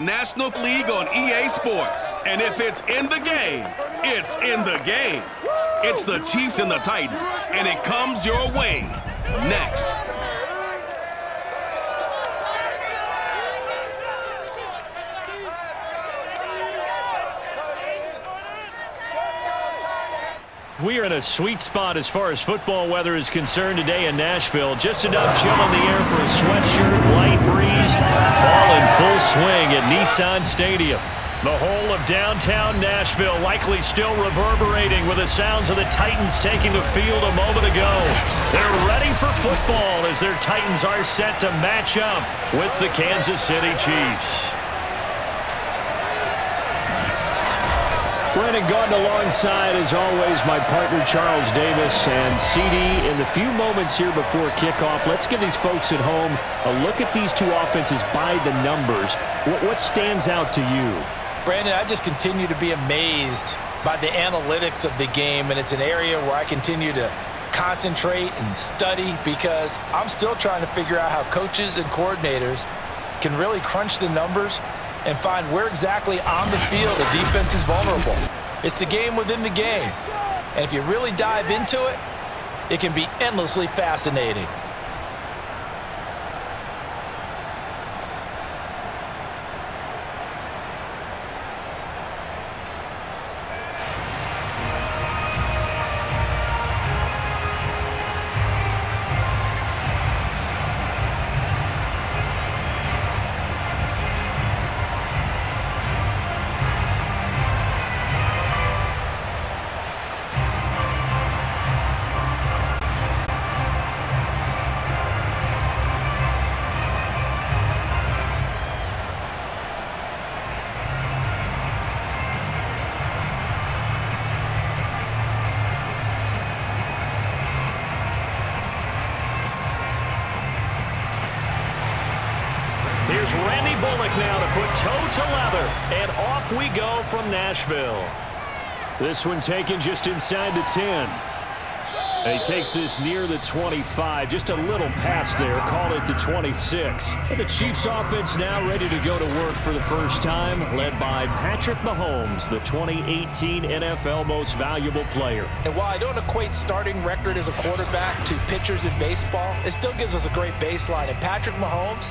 National League on EA Sports. And if it's in the game, it's in the game. It's the Chiefs and the Titans, and it comes your way next. We are in a sweet spot as far as football weather is concerned today in Nashville. Just enough chill in the air for a sweatshirt, light breeze, fall in full swing at Nissan Stadium. The whole of downtown Nashville likely still reverberating with the sounds of the Titans taking the field a moment ago. They're ready for football as their Titans are set to match up with the Kansas City Chiefs. Brandon Gordon alongside, as always, my partner Charles Davis. And CD, in the few moments here before kickoff, let's give these folks at home a look at these two offenses by the numbers. What stands out to you? Brandon, I just continue to be amazed by the analytics of the game, and it's an area where I continue to concentrate and study because I'm still trying to figure out how coaches and coordinators can really crunch the numbers and find where exactly on the field the defense is vulnerable. It's the game within the game. And if you really dive into it, it can be endlessly fascinating. Here's Randy Bullock now to put toe to leather, and off we go from Nashville. This one taken just inside the 10. And he takes this near the 25. Just a little pass there. Call it the 26. And the Chiefs offense now ready to go to work for the first time, led by Patrick Mahomes, the 2018 NFL Most Valuable Player. And while I don't equate starting record as a quarterback to pitchers in baseball, it still gives us a great baseline. And Patrick Mahomes,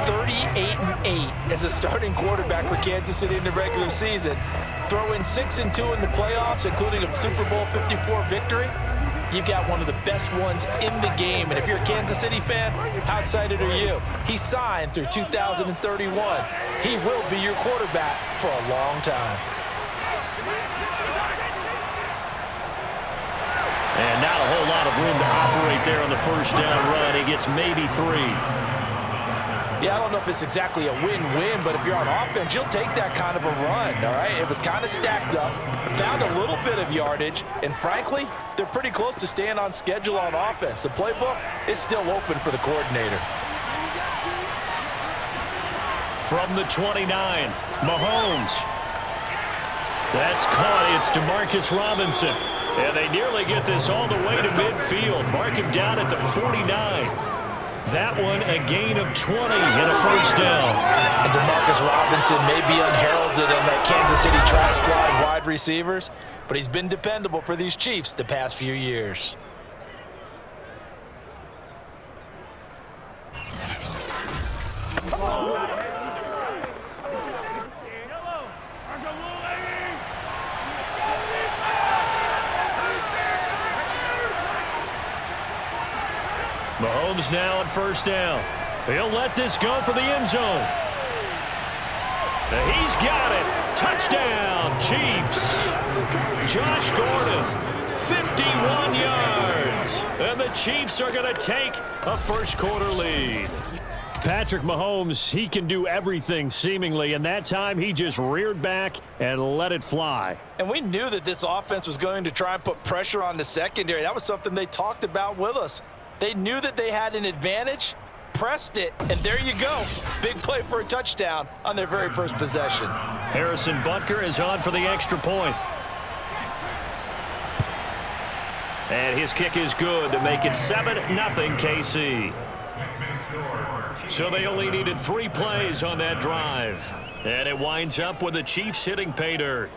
38-8 as a starting quarterback for Kansas City in the regular season. Throw in 6-2 in the playoffs, including a Super Bowl 54 victory. You've got one of the best ones in the game. And if you're a Kansas City fan, how excited are you? He signed through 2031. He will be your quarterback for a long time. And not a whole lot of room to operate there on the first down run. He gets maybe 3. Yeah, I don't know if it's exactly a win-win, but if you're on offense, you'll take that kind of a run, all right? It was kind of stacked up, found a little bit of yardage, and frankly, they're pretty close to staying on schedule on offense. The playbook is still open for the coordinator. From the 29, Mahomes. That's caught. It's DeMarcus Robinson. And they nearly get this all the way to midfield. Mark him down at the 49. That one a gain of 20 and a first down. And DeMarcus Robinson may be unheralded in that Kansas City track squad wide receivers, but he's been dependable for these Chiefs the past few years. Mahomes now on first down. He'll let this go for the end zone. He's got it. Touchdown, Chiefs. Josh Gordon, 51 yards. And the Chiefs are going to take a first quarter lead. Patrick Mahomes, he can do everything seemingly, and that time he just reared back and let it fly. And we knew that this offense was going to try and put pressure on the secondary. That was something they talked about with us. They knew that they had an advantage, pressed it, and there you go. Big play for a touchdown on their very first possession. Harrison Butker is on for the extra point. And his kick is good to make it 7-0 KC. So they only needed 3 plays on that drive. And it winds up with the Chiefs hitting pay dirt.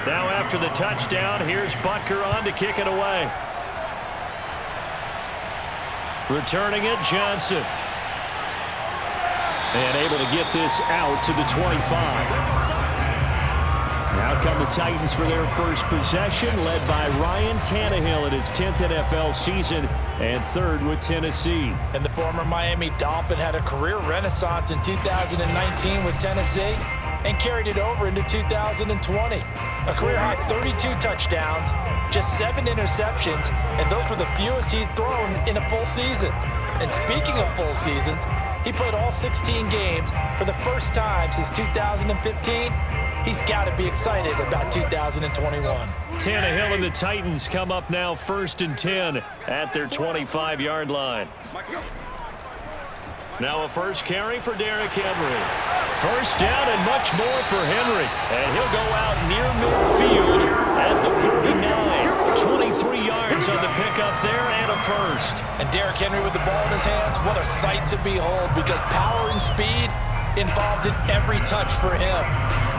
Now after the touchdown, here's Butker on to kick it away. Returning it, Johnson. And able to get this out to the 25. Now come the Titans for their first possession, led by Ryan Tannehill in his 10th NFL season and 3rd with Tennessee. And the former Miami Dolphin had a career renaissance in 2019 with Tennessee and carried it over into 2020. A career-high 32 touchdowns, just 7 interceptions, and those were the fewest he's thrown in a full season. And speaking of full seasons, he played all 16 games for the first time since 2015. He's got to be excited about 2021. Tannehill and the Titans come up now 1st and 10 at their 25-yard line. Now a first carry for Derrick Henry. First down and much more for Henry. And he'll go out near midfield at the 49. 23 yards on the pickup there and a first. And Derrick Henry with the ball in his hands, what a sight to behold, because power and speed involved in every touch for him.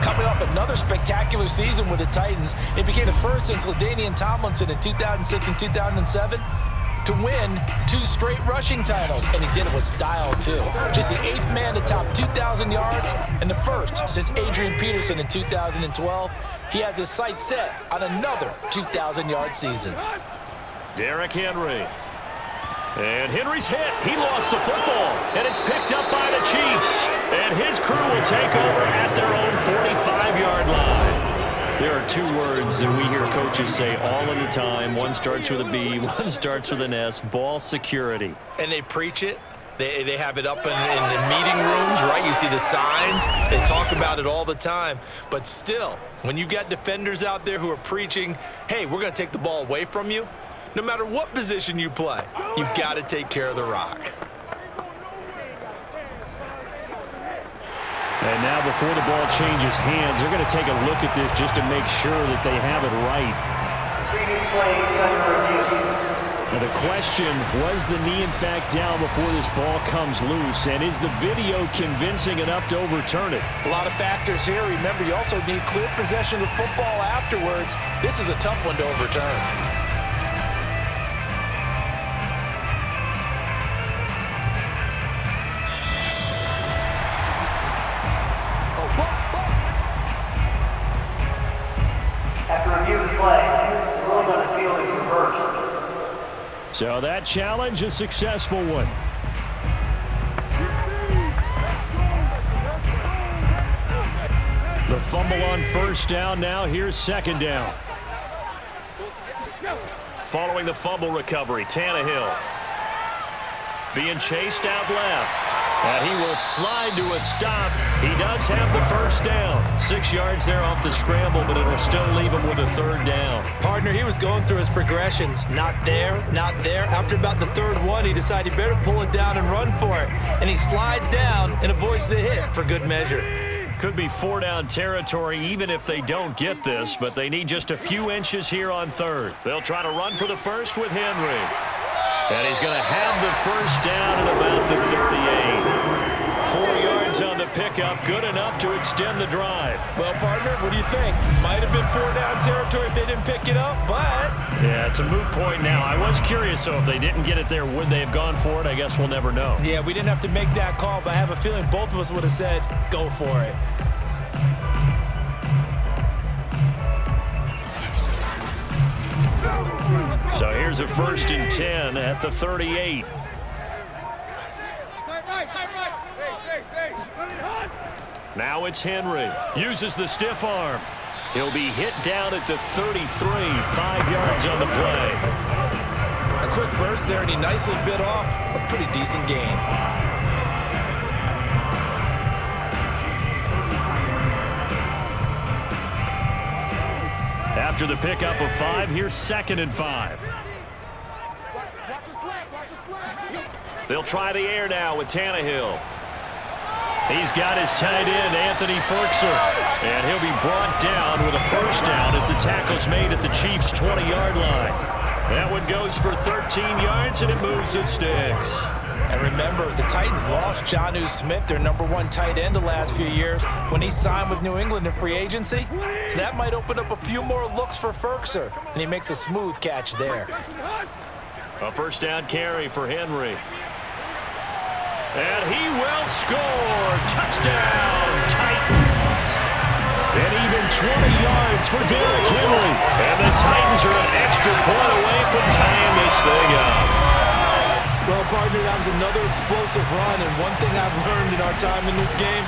Coming off another spectacular season with the Titans, it became the first since LaDainian Tomlinson in 2006 and 2007 to win 2 straight rushing titles, and he did it with style too. Just the 8th man to top 2,000 yards and the first since Adrian Peterson in 2012. He has his sights set on another 2,000-yard season. Derrick Henry. And Henry's hit. He lost the football, and it's picked up by the Chiefs. And his crew will take over at their own 45-yard line. There are 2 words that we hear coaches say all of the time. One starts with a B, one starts with an S, ball security. And they preach it. They have it up in the meeting rooms, right? You see the signs. They talk about it all the time. But still, when you've got defenders out there who are preaching, hey, we're going to take the ball away from you, no matter what position you play, you've got to take care of the rock. And now before the ball changes hands, they're going to take a look at this just to make sure that they have it right. Now the question, was the knee in fact down before this ball comes loose? And is the video convincing enough to overturn it? A lot of factors here. Remember, you also need clear possession of football afterwards. This is a tough one to overturn. So that challenge, a successful one. The fumble on first down now. Here's 2nd down. Following the fumble recovery, Tannehill being chased out left. And he will slide to a stop. He does have the first down. 6 yards there off the scramble, but it'll still leave him with a 3rd down. Partner, he was going through his progressions. Not there, not there. After about the 3rd one, he decided he better pull it down and run for it. And he slides down and avoids the hit for good measure. Could be 4-down territory even if they don't get this, but they need just a few inches here on 3rd. They'll try to run for the first with Henry. And he's going to have the first down at about the 38. 4 yards on the pickup, good enough to extend the drive. Well, partner, what do you think? Might have been 4-down territory if they didn't pick it up, but... Yeah, it's a moot point now. I was curious, so if they didn't get it there, would they have gone for it? I guess we'll never know. Yeah, we didn't have to make that call, but I have a feeling both of us would have said, go for it. So here's a 1st and 10 at the 38. Now it's Henry. Uses the stiff arm. He'll be hit down at the 33, 5 yards on the play. A quick burst there, and he nicely bit off a pretty decent gain. After the pickup of 5, here's 2nd and 5. They'll try the air now with Tannehill. He's got his tight end, Anthony Ferkser, and he'll be brought down with a first down as the tackle's made at the Chiefs' 20-yard line. That one goes for 13 yards, and it moves the sticks. And remember, the Titans lost Jonnu Smith, their #1 tight end the last few years, when he signed with New England in free agency. So that might open up a few more looks for Ferkser, and he makes a smooth catch there. A first down carry for Henry. And he will score. Touchdown, Titans. And even 20 yards for Derrick Henry. And the Titans are an extra point away from tying this thing up. Well, partner, that was another explosive run, and one thing I've learned in our time in this game,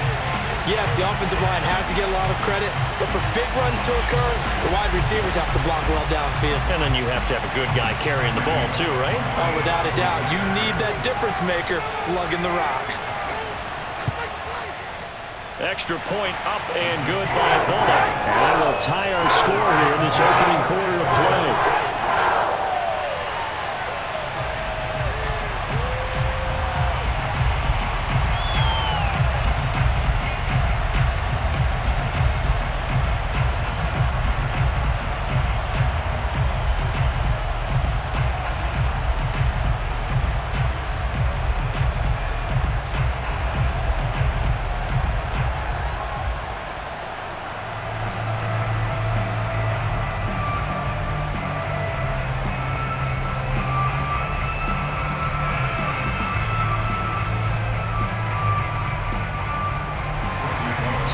yes, the offensive line has to get a lot of credit, but for big runs to occur, the wide receivers have to block well downfield. And then you have to have a good guy carrying the ball too, right? Oh, without a doubt. You need that difference maker lugging the rock. Extra point up and good by Bullock. And that will tie our score here in this opening quarter of play.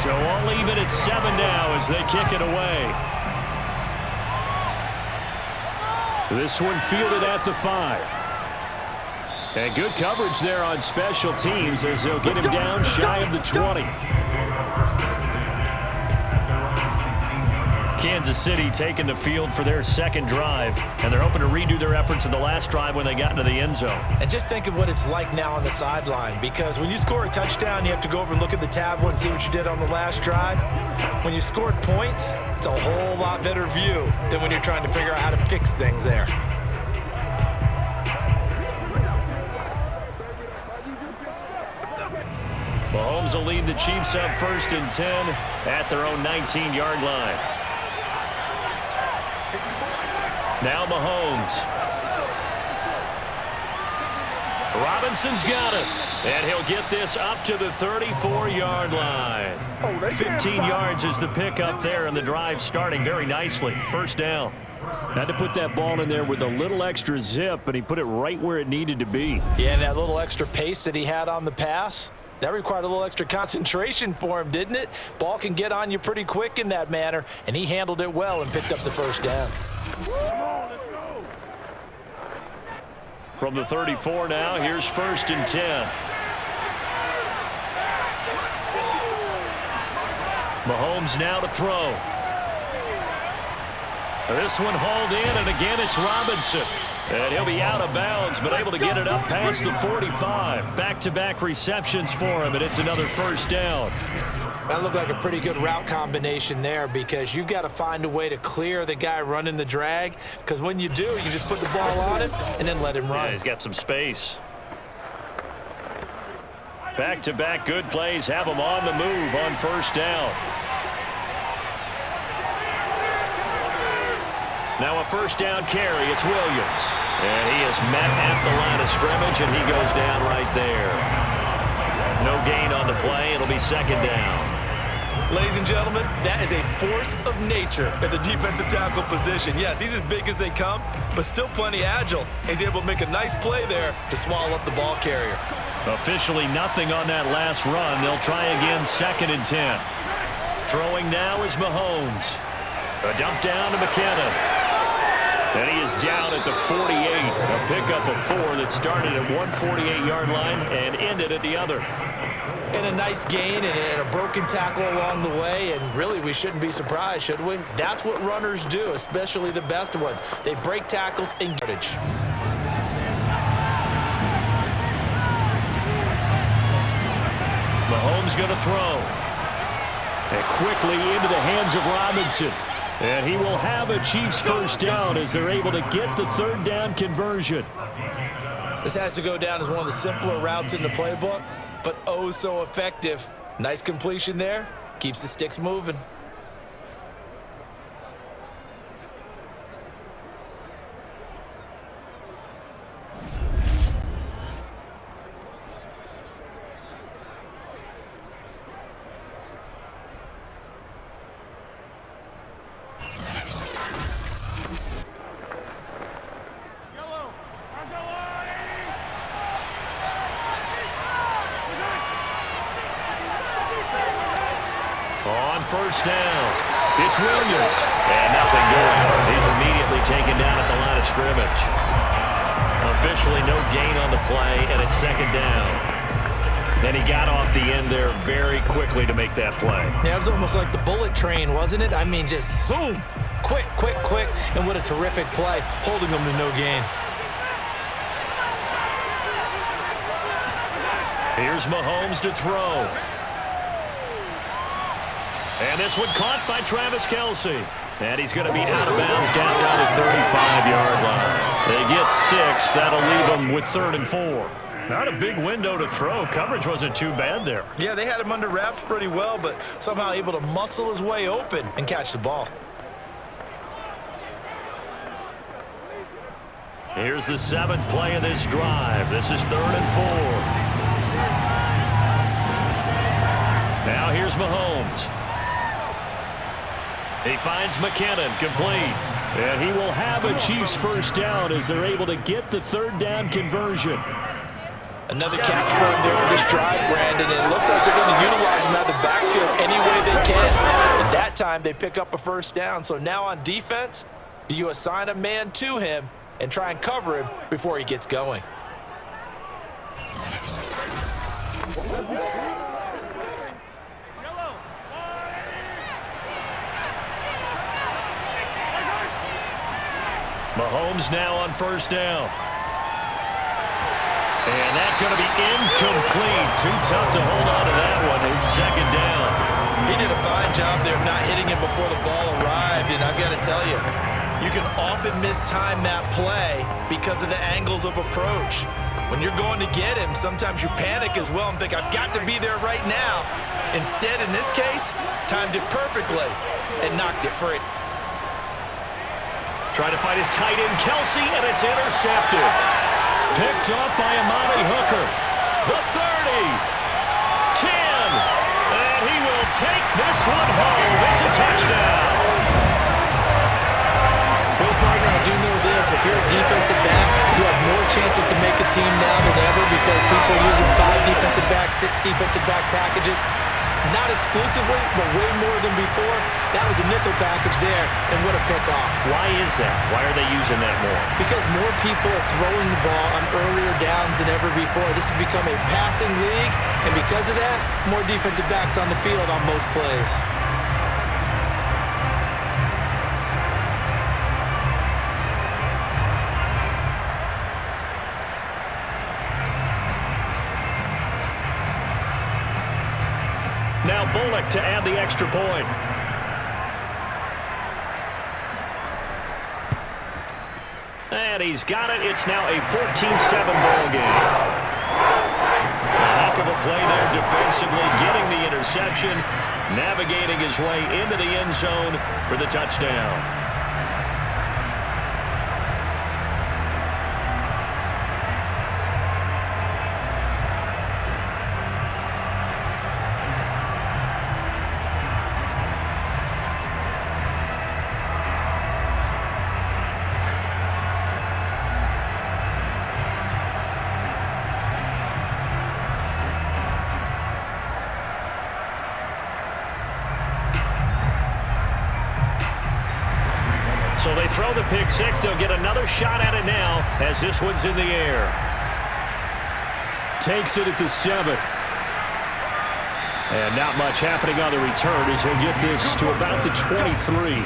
So all even at 7 now as they kick it away. This one fielded at the 5. And good coverage there on special teams as they'll get him down shy of the 20. Kansas City taking the field for their second drive, and they're hoping to redo their efforts in the last drive when they got into the end zone. And just think of what it's like now on the sideline, because when you score a touchdown, you have to go over and look at the tablet and see what you did on the last drive. When you scored points, it's a whole lot better view than when you're trying to figure out how to fix things there. Mahomes will lead the Chiefs up 1st and 10 at their own 19-yard line. Now Mahomes. Robinson's got it. And he'll get this up to the 34-yard line. 15 yards is the pickup there, and the drive starting very nicely. First down. Had to put that ball in there with a little extra zip, and he put it right where it needed to be. Yeah, and that little extra pace that he had on the pass, that required a little extra concentration for him, didn't it? Ball can get on you pretty quick in that manner, and he handled it well and picked up the first down. From the 34 now, here's 1st and 10. Mahomes now to throw. This one hauled in, and again it's Robinson. And he'll be out of bounds, but able to get it up past the 45. Back-to-back receptions for him, and it's another first down. That looked like a pretty good route combination there, because you've got to find a way to clear the guy running the drag, because when you do, you just put the ball on him and then let him run. Yeah, he's got some space. Back-to-back good plays have him on the move on first down. Now a first down carry, it's Williams. And he is met at the line of scrimmage, and he goes down right there. No gain on the play, it'll be second down. Ladies and gentlemen, that is a force of nature at the defensive tackle position. Yes, he's as big as they come, but still plenty agile. He's able to make a nice play there to swallow up the ball carrier. Officially nothing on that last run. They'll try again, 2nd and 10. Throwing now is Mahomes. A dump down to McKinnon. And he is down at the 48. A pickup of 4 that started at one 48-yard line and ended at the other. And a nice gain and a broken tackle along the way, and really we shouldn't be surprised, should we? That's what runners do, especially the best ones. They break tackles and yardage. Mahomes going to throw. And quickly into the hands of Robinson. And he will have a Chiefs first down as they're able to get the third down conversion. This has to go down as one of the simpler routes in the playbook, but oh so effective. Nice completion there. Keeps the sticks moving. On first down, it's Williams. And nothing doing. He's immediately taken down at the line of scrimmage. Officially no gain on the play, and it's second down. And he got off the end there very quickly to make that play. Yeah, it was almost like the bullet train, wasn't it? I mean, just zoom. Quick, quick, quick. And what a terrific play, holding them to no gain. Here's Mahomes to throw. And this one caught by Travis Kelce. And he's going to be out of bounds down around the 35-yard line. They get 6. That'll leave them with 3rd and 4. Not a big window to throw. Coverage wasn't too bad there. Yeah, they had him under wraps pretty well, but somehow able to muscle his way open and catch the ball. Here's the 7th play of this drive. This is 3rd and 4. Now here's Mahomes. He finds McKinnon, complete. And he will have a Chiefs first down as they're able to get the 3rd down conversion. Another catch for him there on this drive, Brandon. And it looks like they're going to utilize him out of the backfield any way they can. And that time they pick up a first down. So now on defense, do you assign a man to him and try and cover him before he gets going? Mahomes now on first down. And that's going to be incomplete. Too tough to hold on to that one. It's second down. He did a fine job there of not hitting him before the ball arrived. And I've got to tell you, you can often mistime that play because of the angles of approach. When you're going to get him, sometimes you panic as well and think, I've got to be there right now. Instead, in this case, timed it perfectly and knocked it free. Trying to fight his tight end, Kelce, and it's intercepted. Picked up by Amari Hooker. The 30. 10. And he will take this one home. It's a touchdown. Well, partner, I do know this. If you're a defensive back, you have more chances to make a team now than ever because people are using 5 defensive backs, 6 defensive back packages. Not exclusively, but way more than before. That was a nickel package there, and what a pickoff. Why is that? Why are they using that more? Because more people are throwing the ball on earlier downs than ever before. This has become a passing league, and because of that, more defensive backs on the field on most plays. Now Bullock to add the extra point. And he's got it. It's now a 14-7 ball game. A heck of a play there defensively, getting the interception, navigating his way into the end zone for the touchdown. So they throw the pick six. They'll get another shot at it now as this one's in the air. Takes it at the 7. And not much happening on the return as he'll get this to about the 23.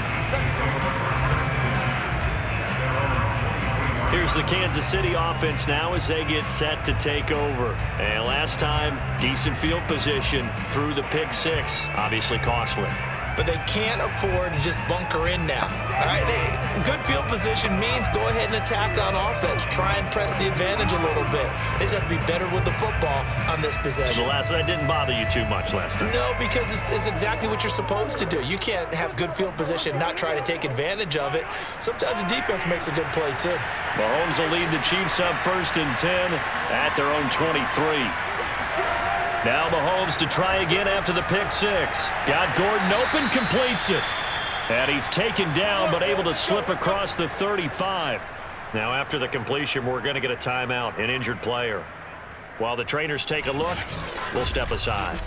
Here's the Kansas City offense now as they get set to take over. And last time, decent field position through the pick six. Obviously costly. But they can't afford to just bunker in now. All right, good field position means go ahead and attack on offense. Try and press the advantage a little bit. They just have to be better with the football on this possession. The last one, that didn't bother you too much last time. No, because it's exactly what you're supposed to do. You can't have good field position, not try to take advantage of it. Sometimes the defense makes a good play, too. Mahomes will lead the Chiefs up 1st and 10 at their own 23. Now Mahomes to try again after the pick six. Got Gordon open, completes it. And he's taken down, but able to slip across the 35. Now after the completion, we're going to get a timeout, an injured player. While the trainers take a look, we'll step aside.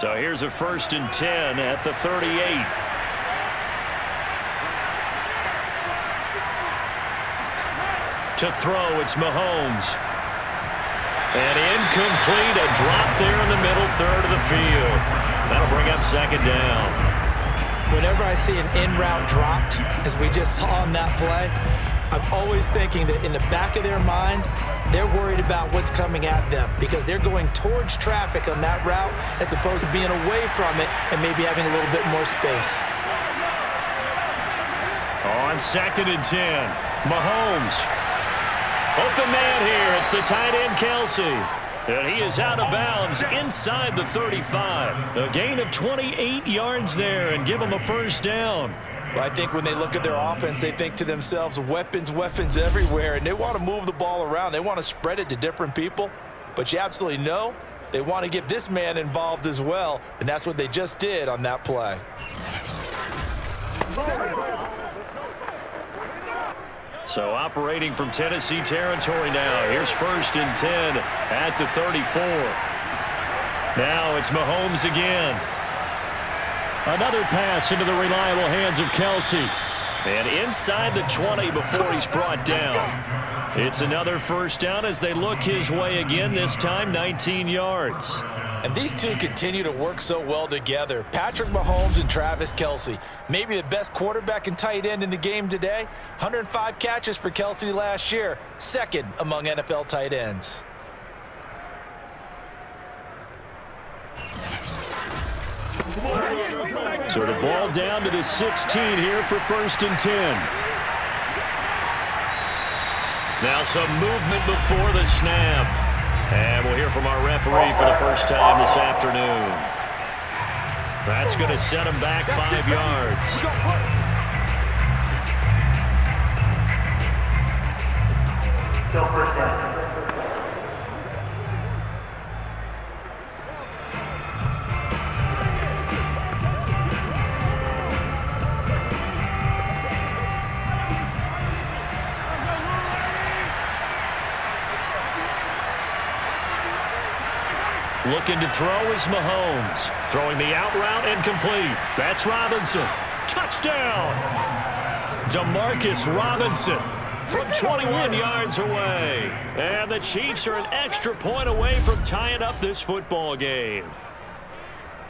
So here's a 1st and 10 at the 38. To throw, it's Mahomes. And incomplete, a drop there in the middle third of the field. That'll bring up 2nd down. Whenever I see an in-route dropped, as we just saw on that play, I'm always thinking that in the back of their mind, they're worried about what's coming at them because they're going towards traffic on that route as opposed to being away from it and maybe having a little bit more space. On 2nd and 10, Mahomes. Open man here. It's the tight end, Kelsey. And he is out of bounds inside the 35. A gain of 28 yards there and give him a 1st down. Well, I think when they look at their offense, they think to themselves, weapons, weapons everywhere, and they want to move the ball around. They want to spread it to different people. But you absolutely know they want to get this man involved as well, and that's what they just did on that play. So operating from Tennessee territory now. Here's 1st and 10 at the 34. Now it's Mahomes again. Another pass into the reliable hands of Kelsey. And inside the 20 before he's brought down. It's another 1st down as they look his way again, this time 19 yards. And these two continue to work so well together. Patrick Mahomes and Travis Kelsey. Maybe the best quarterback and tight end in the game today. 105 catches for Kelsey last year. 2nd among NFL tight ends. So the ball down to the 16 here for 1st and 10. Now some movement before the snap. And we'll hear from our referee for the first time this afternoon. That's going to set him back 5 yards. Still 1st down. Looking to throw is Mahomes. Throwing the out route and complete. That's Robinson. Touchdown! Demarcus Robinson from 21 yards away. And the Chiefs are an extra point away from tying up this football game.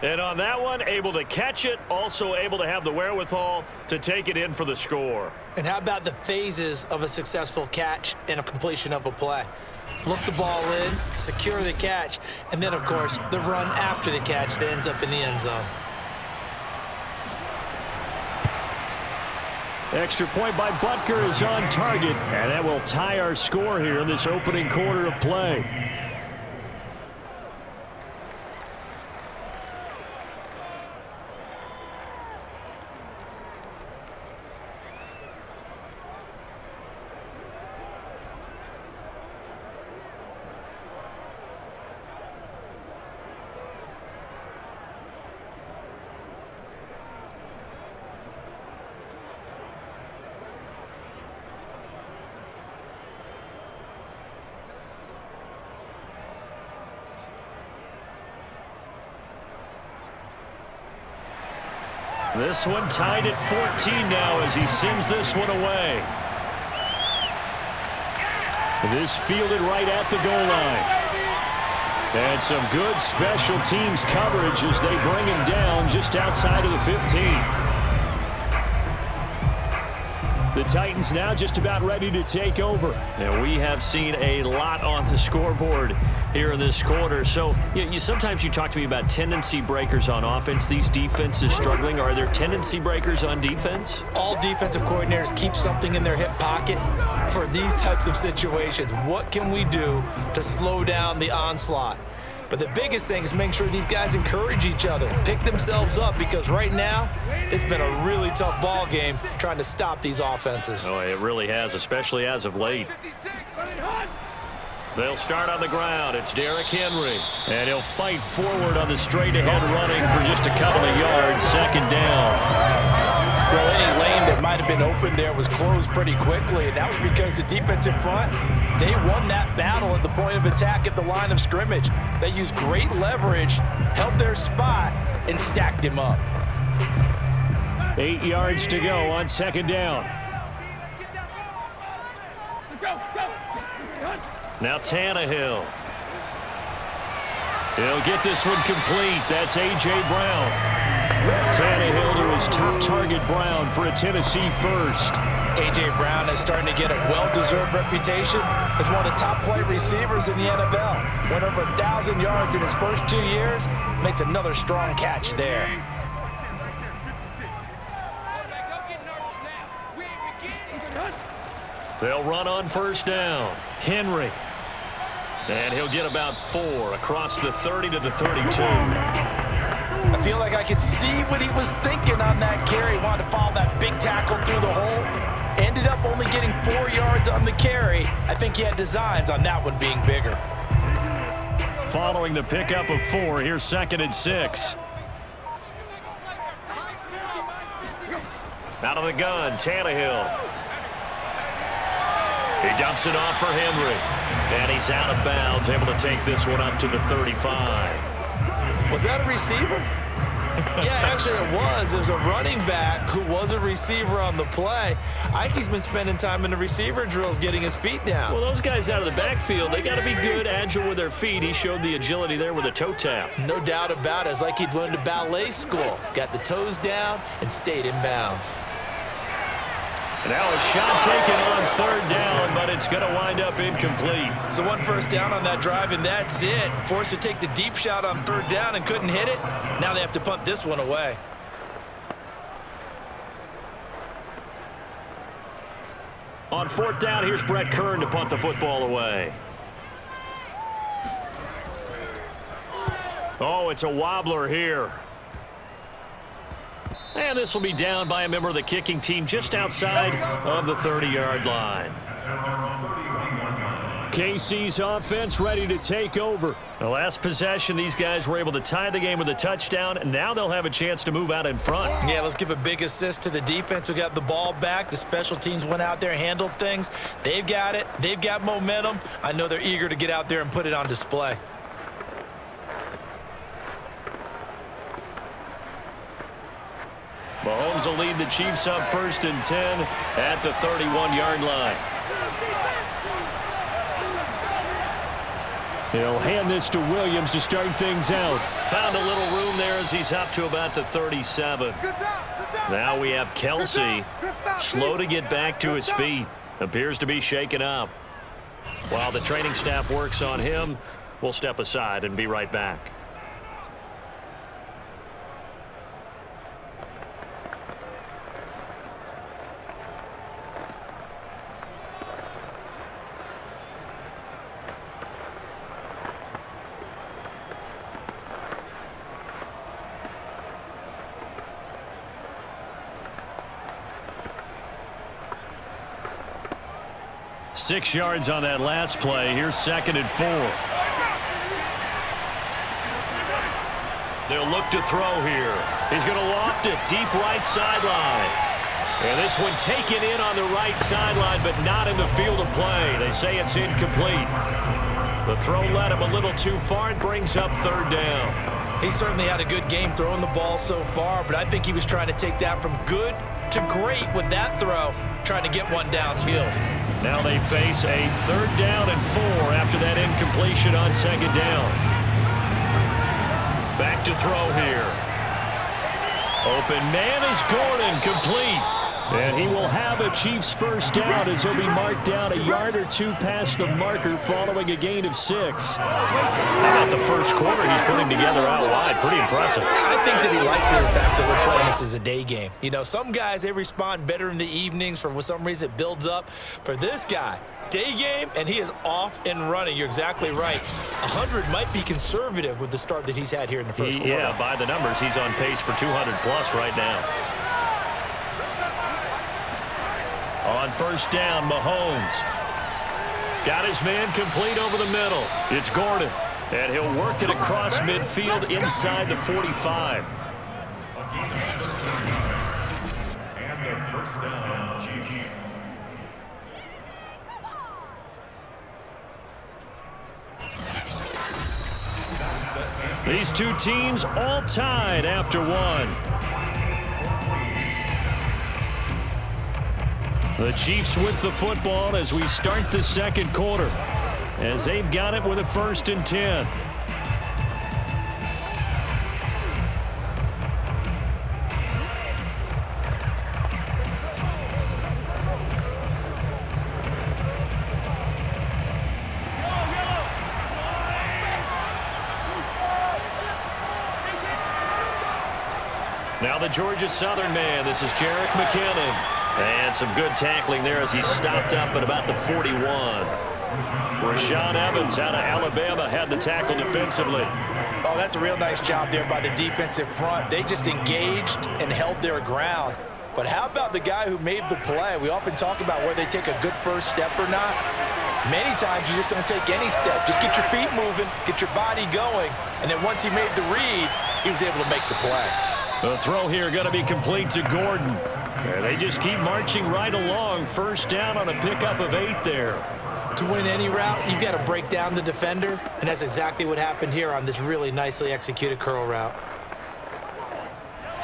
And on that one, able to catch it, also able to have the wherewithal to take it in for the score. And how about the phases of a successful catch and a completion of a play? Look the ball in, secure the catch, and then, of course, the run after the catch that ends up in the end zone. Extra point by Butker is on target, and that will tie our score here in this opening quarter of play. This one tied at 14 now as he sends this one away. This fielded right at the goal line. And some good special teams coverage as they bring him down just outside of the 15. The Titans now just about ready to take over. And we have seen a lot on the scoreboard here in this quarter. So sometimes you talk to me about tendency breakers on offense. These defenses struggling. Are there tendency breakers on defense? All defensive coordinators keep something in their hip pocket for these types of situations. What can we do to slow down the onslaught? But the biggest thing is make sure these guys encourage each other, pick themselves up, because right now it's been a really tough ball game trying to stop these offenses. Oh, it really has, especially as of late. They'll start on the ground. It's Derrick Henry. And he'll fight forward on the straight-ahead running for just a couple of yards. Second down. Well, any lane that might have been open there was closed pretty quickly, and that was because the defensive front, they won that battle at the point of attack at the line of scrimmage. They used great leverage, held their spot, and stacked him up. 8 yards to go on second down. Now Tannehill. He'll get this one complete. That's A.J. Brown. Tannehill to his top target, Brown, for a Tennessee first. A.J. Brown is starting to get a well-deserved reputation as one of the top-flight receivers in the NFL. Went over 1,000 yards in his first 2 years. Makes another strong catch there. They'll run on first down. Henry. And he'll get about 4 across the 30 to the 32. I feel like I could see what he was thinking on that carry. Wanted to follow that big tackle through the hole. Ended up only getting 4 yards on the carry. I think he had designs on that one being bigger. Following the pickup of 4, here's 2nd and 6. Out of the gun, Tannehill. He dumps it off for Henry. And he's out of bounds, able to take this one up to the 35. Was that a receiver? Yeah, actually it was. It was a running back who was a receiver on the play. I think he's been spending time in the receiver drills getting his feet down. Well, those guys out of the backfield, they got to be good, agile with their feet. He showed the agility there with a toe tap. No doubt about it. It's like he'd went to ballet school. Got the toes down and stayed in bounds. Now a shot taken on third down, but it's going to wind up incomplete. So 1 first down on that drive, and that's it. Forced to take the deep shot on third down and couldn't hit it. Now they have to punt this one away. On 4th down, here's Brett Kern to punt the football away. Oh, it's a wobbler here. And this will be down by a member of the kicking team just outside of the 30-yard line. KC's offense ready to take over. The last possession, these guys were able to tie the game with a touchdown, and now they'll have a chance to move out in front. Yeah, let's give a big assist to the defense who got the ball back. The special teams went out there and handled things. They've got it. They've got momentum. I know they're eager to get out there and put it on display. Mahomes will lead the Chiefs up 1st and 10 at the 31-yard line. He'll hand this to Williams to start things out. Found a little room there as he's up to about the 37. Now we have Kelsey, slow to get back to his feet. Appears to be shaken up. While the training staff works on him, we'll step aside and be right back. Six yards on that last play. Here's 2nd and 4. They'll look to throw here. He's going to loft it deep right sideline. And this one taken in on the right sideline, but not in the field of play. They say it's incomplete. The throw led him a little too far. It brings up third down. He certainly had a good game throwing the ball so far, but I think he was trying to take that from good to great with that throw, trying to get one downfield. Now they face a 3rd down and 4 after that incompletion on 2nd down. Back to throw here. Open man is Gordon, complete. And he will have a Chiefs first down as he'll be marked down a yard or two past the marker following a gain of 6. How about the first quarter he's putting together out wide? Pretty impressive. I think that he likes his fact that we're playing this as a day game. You know, some guys, they respond better in the evenings. For some reason, it builds up. For this guy, day game, and he is off and running. You're exactly right. 100 might be conservative with the start that he's had here in the first quarter. Yeah, by the numbers, he's on pace for 200-plus right now. On first down, Mahomes. Got his man complete over the middle. It's Gordon. And he'll work it across midfield inside the 45. And the first down, Chiefs. These two teams all tied after one. The Chiefs with the football as we start the second quarter, as they've got it with a 1st and 10. Now the Georgia Southern man. This is Jerick McKinnon. And some good tackling there as he stopped up at about the 41. Rashaan Evans out of Alabama had the tackle defensively. Oh, that's a real nice job there by the defensive front. They just engaged and held their ground. But how about the guy who made the play? We often talk about where they take a good first step or not. Many times you just don't take any step. Just get your feet moving, get your body going, and then once he made the read, he was able to make the play. The throw here going to be complete to Gordon. And they just keep marching right along. First down on a pickup of 8 there. To win any route, you've got to break down the defender, and that's exactly what happened here on this really nicely executed curl route.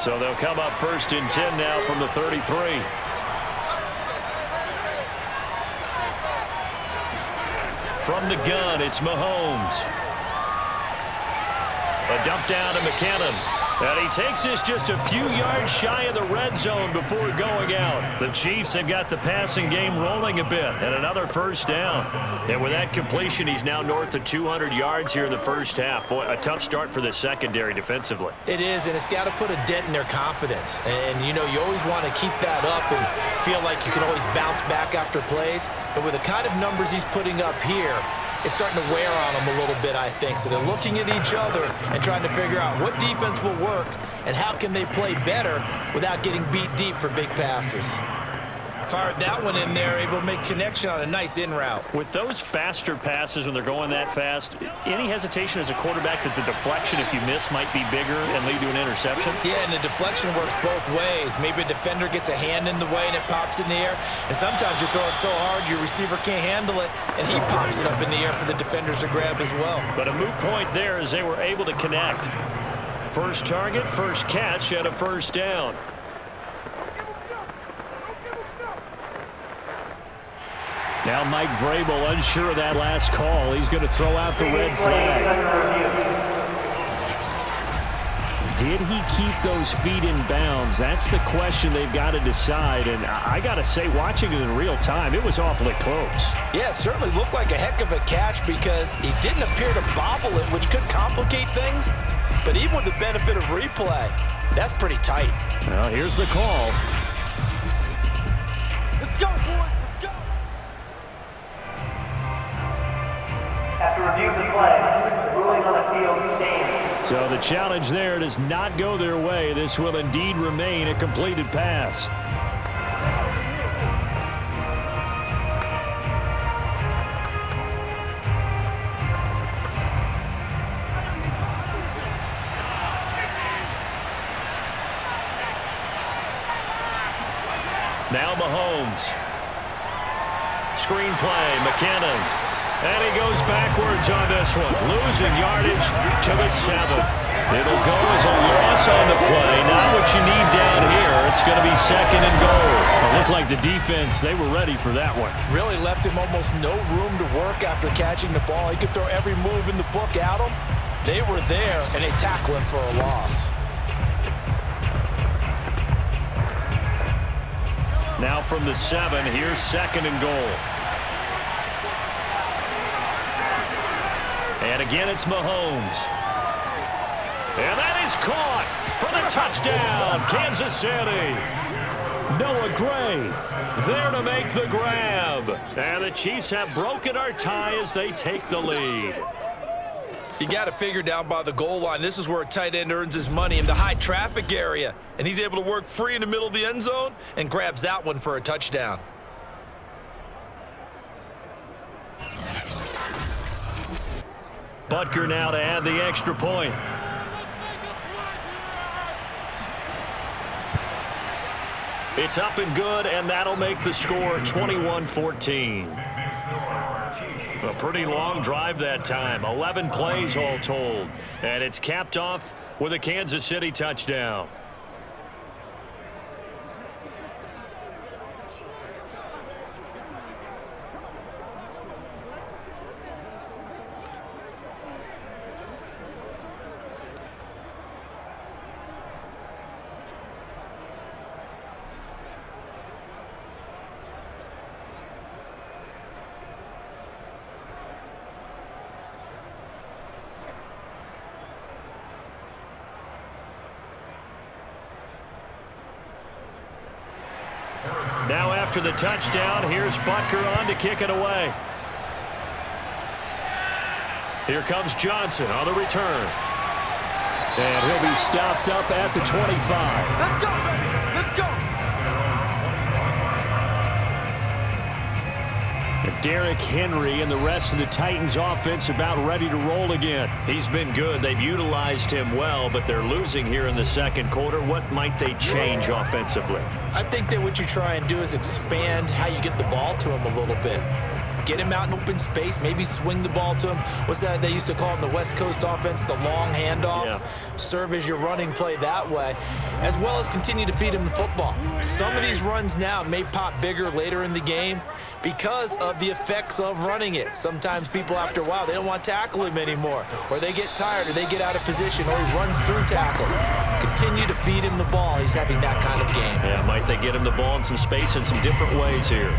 So they'll come up 1st and 10 now from the 33. From the gun, it's Mahomes. A dump down to McKinnon. And he takes this just a few yards shy of the red zone before going out. The Chiefs have got the passing game rolling a bit, and another first down. And with that completion, he's now north of 200 yards here in the first half. Boy, a tough start for the secondary defensively. It is, and it's got to put a dent in their confidence. And, you know, you always want to keep that up and feel like you can always bounce back after plays. But with the kind of numbers he's putting up here, it's starting to wear on them a little bit, I think. So they're looking at each other and trying to figure out what defense will work and how can they play better without getting beat deep for big passes. Fired that one in there, able to make connection on a nice in route. With those faster passes when they're going that fast, any hesitation as a quarterback that the deflection, if you miss, might be bigger and lead to an interception? Yeah, and the deflection works both ways. Maybe a defender gets a hand in the way and it pops in the air, and sometimes you throw it so hard your receiver can't handle it, and he pops it up in the air for the defenders to grab as well. But a moot point there as they were able to connect. First target, first catch, and a first down. Now Mike Vrabel unsure of that last call. He's going to throw out the red flag. Did he keep those feet in bounds? That's the question they've got to decide. And I got to say, watching it in real time, it was awfully close. Yeah, it certainly looked like a heck of a catch because he didn't appear to bobble it, which could complicate things. But even with the benefit of replay, that's pretty tight. Well, here's the call. Let's go, boys. Let's go. After review of the play, the ruling on the field stands. So the challenge there does not go their way. This will indeed remain a completed pass. Now Mahomes. Screen play, McKinnon. And he goes backwards on this one, losing yardage to the 7. It'll go as a loss on the play. Not what you need down here. It's going to be 2nd and goal. It looked like the defense, they were ready for that one. Really left him almost no room to work after catching the ball. He could throw every move in the book at him. They were there, and they tackle him for a loss. Now from the 7, here's 2nd and goal. And again, it's Mahomes. And that is caught for the touchdown, Kansas City. Noah Gray there to make the grab. And the Chiefs have broken our tie as they take the lead. You got to figure down by the goal line. This is where a tight end earns his money, in the high traffic area. And he's able to work free in the middle of the end zone and grabs that one for a touchdown. Butker now to add the extra point. It's up and good, and that'll make the score 21-14. A pretty long drive that time, 11 plays all told. And it's capped off with a Kansas City touchdown. Now after the touchdown, here's Butker on to kick it away. Here comes Johnson on the return. And he'll be stopped up at the 25. Let's go, baby. Let's go. Derrick Henry and the rest of the Titans offense about ready to roll again. He's been good. They've utilized him well, but they're losing here in the 2nd quarter. What might they change offensively? I think that what you try and do is expand how you get the ball to him a little bit. Get him out in open space, maybe swing the ball to him. What's that they used to call in the West Coast offense, the long handoff? Yeah. Serve as your running play that way, as well as continue to feed him the football. Some of these runs now may pop bigger later in the game because of the effects of running it. Sometimes people, after a while, they don't want to tackle him anymore, or they get tired, or they get out of position, or he runs through tackles. Continue to feed him the ball. He's having that kind of game. Yeah, might they get him the ball in some space in some different ways here.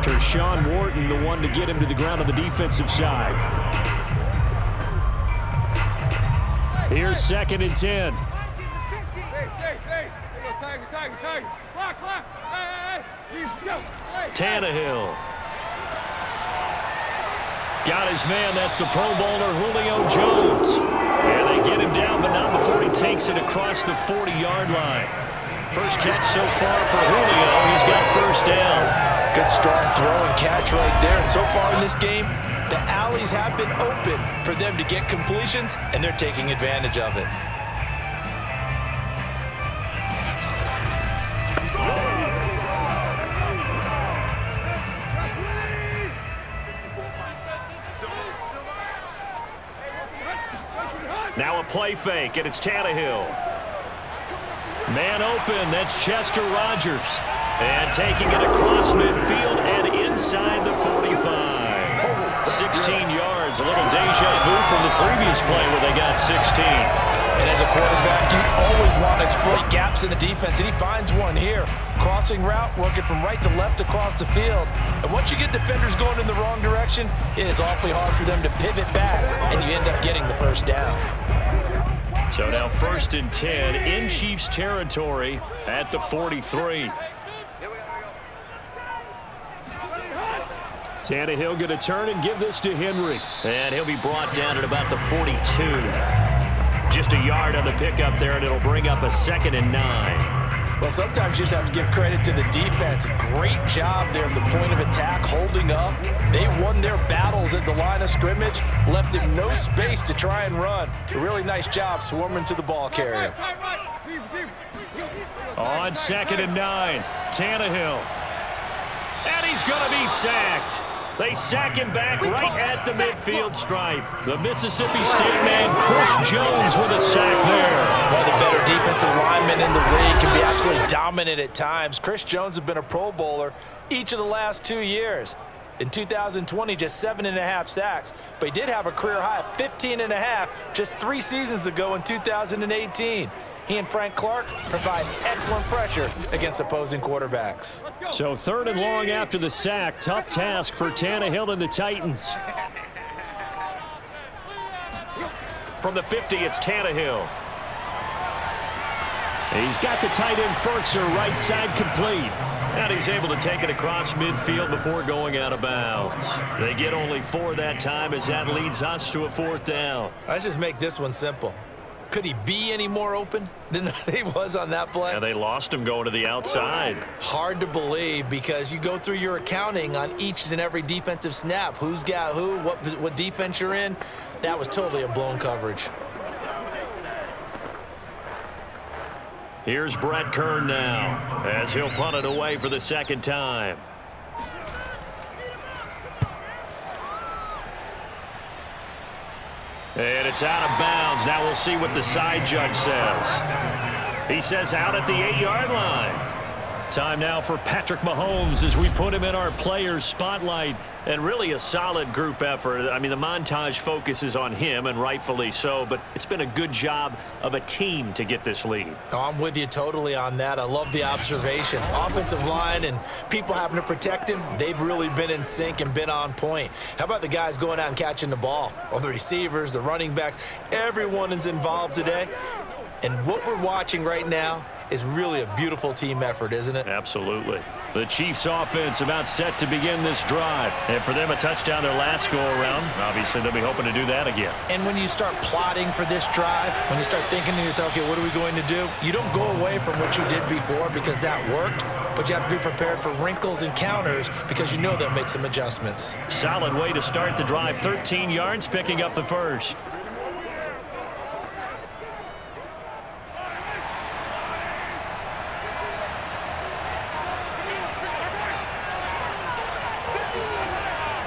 Tershawn Wharton, the one to get him to the ground on the defensive side. Here's 2nd and 10. Tannehill. Got his man. That's the Pro Bowler, Julio Jones. And they get him down, but not before he takes it across the 40-yard line. First catch so far for Julio. He's got first down. Good strong throw and catch right there. And so far in this game, the alleys have been open for them to get completions, and they're taking advantage of it. Now a play fake, and it's Tannehill. Man open, that's Chester Rogers. And taking it across midfield and inside the 45. 16 yards, a little deja vu from the previous play where they got 16. And as a quarterback, you always want to exploit gaps in the defense, and he finds one here. Crossing route, working from right to left across the field. And once you get defenders going in the wrong direction, it is awfully hard for them to pivot back, and you end up getting the first down. So now 1st and 10 in Chiefs territory at the 43. Tannehill going to turn and give this to Henry. And he'll be brought down at about the 42. Just a yard on the pickup there, and it'll bring up a 2nd and 9. Well, sometimes you just have to give credit to the defense. Great job there at the point of attack, holding up. They won their battles at the line of scrimmage, left him no space to try and run. A really nice job swarming to the ball carrier. On 2nd and 9, Tannehill. And he's going to be sacked. They sack him back right at the midfield stripe. The Mississippi State man, Chris Jones, with a sack there. One of the better defensive linemen in the league, can be absolutely dominant at times. Chris Jones has been a Pro Bowler each of the last 2 years. In 2020, just 7.5 sacks, but he did have a career high of 15.5 just 3 seasons ago in 2018. He and Frank Clark provide excellent pressure against opposing quarterbacks. So 3rd and long after the sack. Tough task for Tannehill and the Titans. From the 50, it's Tannehill. He's got the tight end Ferkser right side complete. And he's able to take it across midfield before going out of bounds. They get only 4 that time as that leads us to a 4th down. Let's just make this one simple. Could he be any more open than he was on that play? And they lost him going to the outside. Hard to believe because you go through your accounting on each and every defensive snap. Who's got who, what defense you're in. That was totally a blown coverage. Here's Brett Kern now as he'll punt it away for the 2nd time. And it's out of bounds. Now we'll see what the side judge says. He says out at the 8-yard line. Time now for Patrick Mahomes as we put him in our players' spotlight. And really a solid group effort. I mean, the montage focuses on him, and rightfully so, but it's been a good job of a team to get this lead. Oh, I'm with you totally on that. I love the observation. Offensive line and people having to protect him, they've really been in sync and been on point. How about the guys going out and catching the ball? Or the receivers, the running backs, everyone is involved today. And what we're watching right now is really a beautiful team effort, isn't it? Absolutely. The Chiefs offense about set to begin this drive. And for them, a touchdown their last go-around. Obviously, they'll be hoping to do that again. And when you start plotting for this drive, when you start thinking to yourself, okay, what are we going to do? You don't go away from what you did before because that worked, but you have to be prepared for wrinkles and counters because you know they'll make some adjustments. Solid way to start the drive. 13 yards, picking up the first.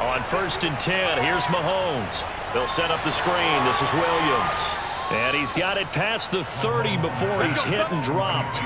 On 1st and 10, here's Mahomes. They'll set up the screen. This is Williams. And he's got it past the 30 before he's hit and dropped.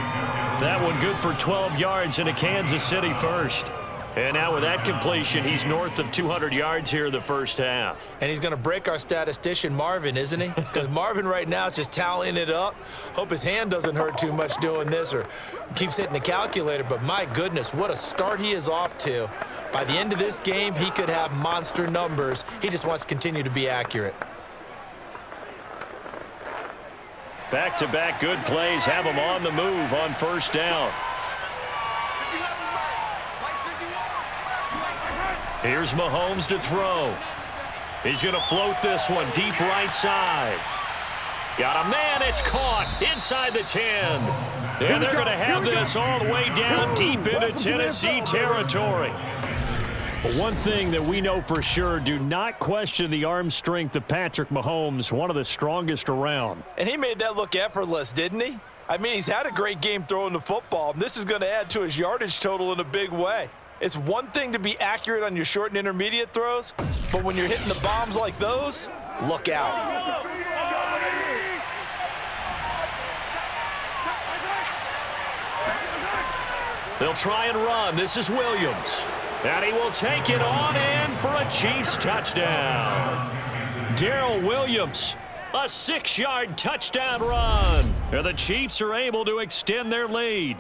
That one good for 12 yards into Kansas City first. And now with that completion, he's north of 200 yards here in the first half. And he's going to break our statistician, Marvin, isn't he? Because Marvin right now is just tallying it up. Hope his hand doesn't hurt too much doing this or keeps hitting the calculator. But my goodness, what a start he is off to. By the end of this game, he could have monster numbers. He just wants to continue to be accurate. Back-to-back good plays have him on the move on 1st down. Here's Mahomes to throw. He's going to float this one deep right side. Got a man, it's caught inside the 10. And they're going to have this all the way down deep into Tennessee territory. But one thing that we know for sure, do not question the arm strength of Patrick Mahomes, one of the strongest around. And he made that look effortless, didn't he? I mean, he's had a great game throwing the football, and this is going to add to his yardage total in a big way. It's one thing to be accurate on your short and intermediate throws, but when you're hitting the bombs like those, look out. They'll try and run. This is Williams. And he will take it on in for a Chiefs touchdown. Darrell Williams, a 6-yard touchdown run. And the Chiefs are able to extend their lead.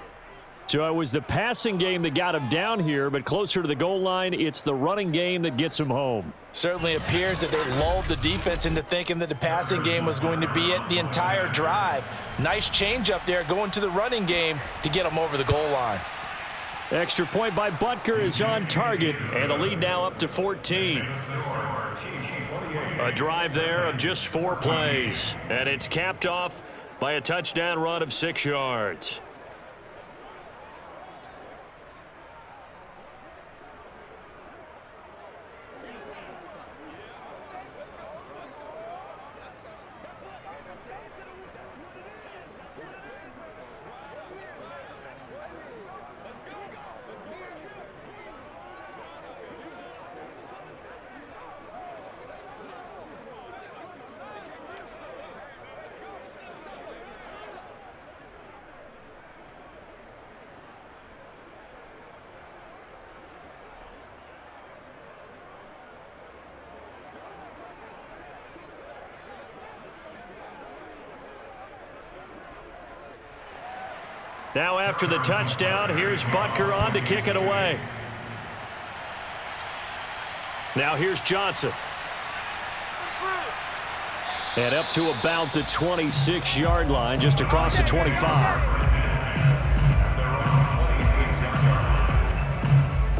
So it was the passing game that got him down here, but closer to the goal line, it's the running game that gets him home. Certainly appears that they lulled the defense into thinking that the passing game was going to be it the entire drive. Nice change up there going to the running game to get them over the goal line. Extra point by Butker is on target, and the lead now up to 14. A drive there of just 4 plays, and it's capped off by a touchdown run of 6 yards. Now after the touchdown, here's Butker on to kick it away. Now here's Johnson. And up to about the 26-yard line, just across the 25.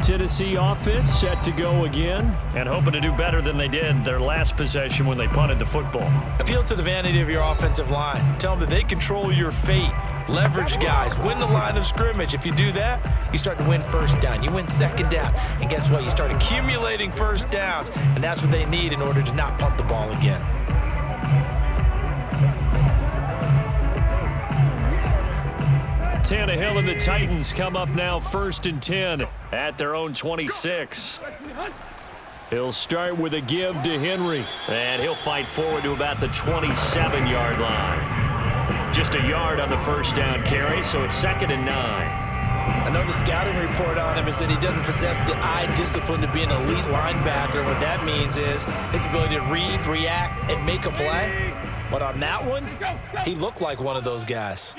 Tennessee offense set to go again and hoping to do better than they did their last possession when they punted the football. Appeal to the vanity of your offensive line. Tell them that they control your fate. Leverage guys. Win the line of scrimmage. If you do that, you start to win first down. You win second down. And guess what? You start accumulating first downs. And that's what they need in order to not punt the ball again. Tannehill and the Titans come up now 1st and 10 at their own 26. He'll start with a give to Henry. And he'll fight forward to about the 27-yard line. Just a yard on the first down carry, so it's 2nd and 9. I know the scouting report on him is that he doesn't possess the eye discipline to be an elite linebacker. What that means is his ability to read, react, and make a play. But on that one, he looked like one of those guys.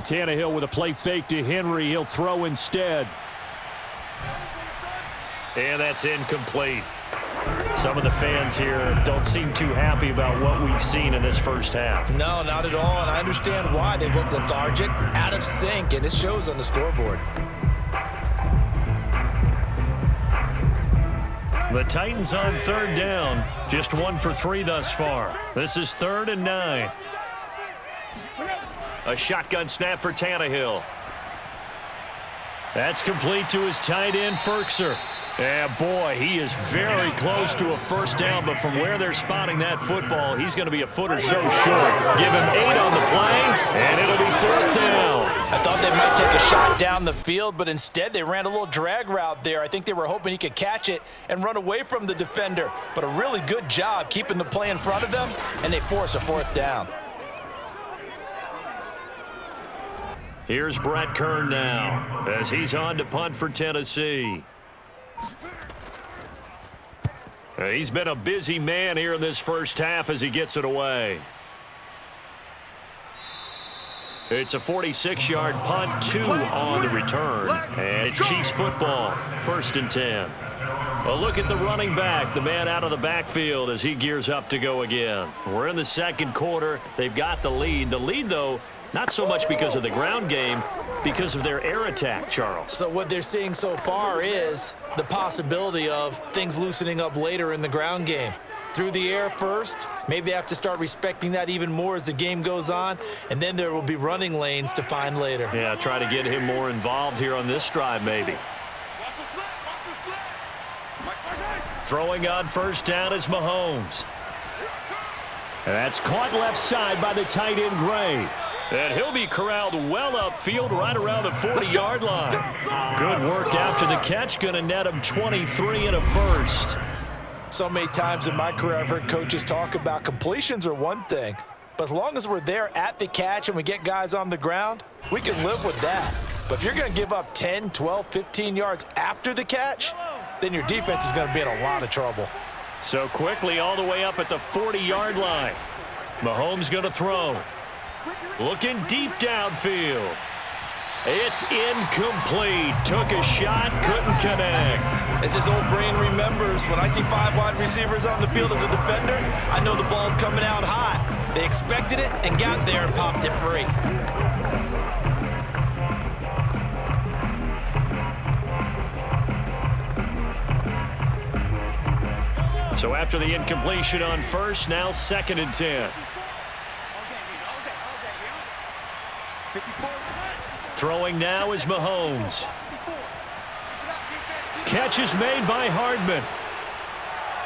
Tannehill with a play fake to Henry. He'll throw instead. And that's incomplete. Some of the fans here don't seem too happy about what we've seen in this first half. No, not at all, and I understand why. They look lethargic, out of sync, and it shows on the scoreboard. The Titans on 3rd down. Just 1 for 3 thus far. This is 3rd and 9. A shotgun snap for Tannehill. That's complete to his tight end, Ferkser. Yeah, boy, he is very close to a first down, but from where they're spotting that football, he's going to be a foot or so short. Give him 8 on the play, and it'll be 4th down. I thought they might take a shot down the field, but instead they ran a little drag route there. I think they were hoping he could catch it and run away from the defender, but a really good job keeping the play in front of them, and they force a 4th down. Here's Brett Kern now as he's on to punt for Tennessee. He's been a busy man here in this first half as he gets it away. It's a 46-yard punt, 2 on the return. And it's Chiefs football, 1st and 10. A look at the running back, the man out of the backfield as he gears up to go again. We're in the 2nd quarter. They've got the lead. The lead, though, not so much because of the ground game, because of their air attack, Charles. So what they're seeing so far is the possibility of things loosening up later in the ground game. Through the air first, maybe they have to start respecting that even more as the game goes on, and then there will be running lanes to find later. Yeah, try to get him more involved here on this drive, maybe. Throwing on first down is Mahomes. That's caught left side by the tight end, Gray. And he'll be corralled well upfield right around the 40-yard line. Good work after the catch. Going to net him 23 and a first. So many times in my career I've heard coaches talk about completions are one thing, but as long as we're there at the catch and we get guys on the ground, we can live with that. But if you're going to give up 10, 12, 15 yards after the catch, then your defense is going to be in a lot of trouble. So quickly all the way up at the 40-yard line. Mahomes going to throw. Looking deep downfield. It's incomplete. Took a shot, couldn't connect. As his old brain remembers, when I see 5 wide receivers on the field as a defender, I know the ball's coming out hot. They expected it and got there and popped it free. So after the incompletion on first, now 2nd and 10. Throwing now is Mahomes. Catch is made by Hardman.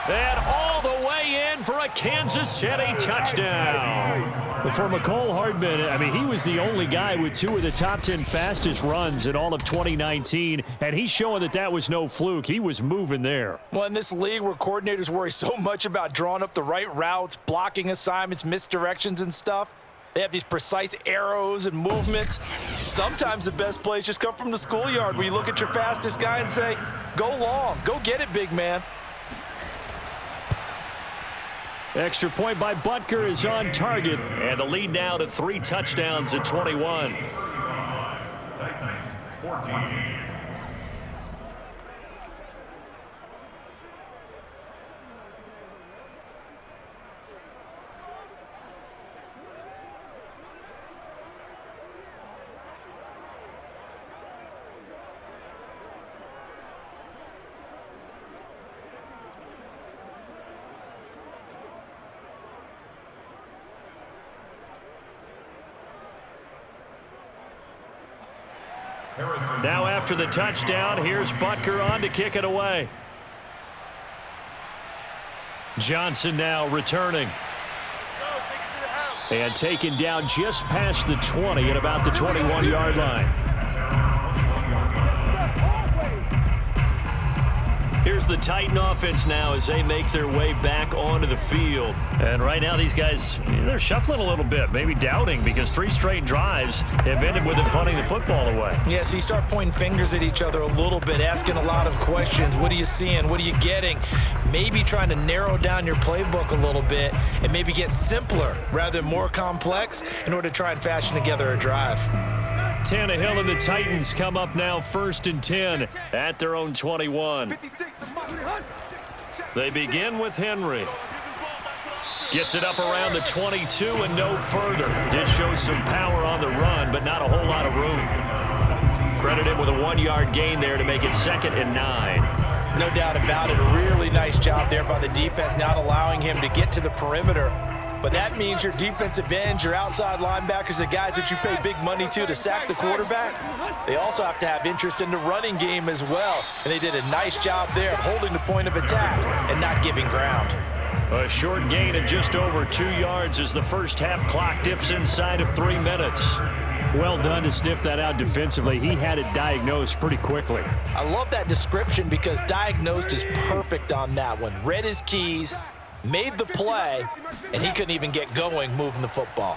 And all the way in for a Kansas City touchdown. For McCole Hardman, I mean, he was the only guy with 2 of the top 10 fastest runs in all of 2019, and he's showing that that was no fluke. He was moving there. Well, in this league where coordinators worry so much about drawing up the right routes, blocking assignments, misdirections and stuff, they have these precise arrows and movements. Sometimes the best plays just come from the schoolyard where you look at your fastest guy and say, go long, go get it, big man. Extra point by Butker is on target. And the lead now to 3 touchdowns at 21. 14. Now after the touchdown, here's Butker on to kick it away. Johnson now returning. And taken down just past the 20 at about the 21-yard line. Here's the Titan offense now as they make their way back onto the field. And right now these guys, they're shuffling a little bit, maybe doubting, because 3 straight drives have ended with them punting the football away. Yeah, so you start pointing fingers at each other a little bit, asking a lot of questions. What are you seeing? What are you getting? Maybe trying to narrow down your playbook a little bit and maybe get simpler rather than more complex in order to try and fashion together a drive. Tannehill and the Titans come up now 1st and 10 at their own 21. They begin with Henry. Gets it up around the 22 and no further. Did show some power on the run, but not a whole lot of room. Credited with a 1-yard gain there to make it 2nd and 9. No doubt about it. A really nice job there by the defense, not allowing him to get to the perimeter. But that means your defensive ends, your outside linebackers, the guys that you pay big money to sack the quarterback, they also have to have interest in the running game as well. And they did a nice job there of holding the point of attack and not giving ground. A short gain of just over 2 yards as the first half clock dips inside of 3 minutes. Well done to sniff that out defensively. He had it diagnosed pretty quickly. I love that description because diagnosed is perfect on that one. Read his keys, made the play, and he couldn't even get going moving the football.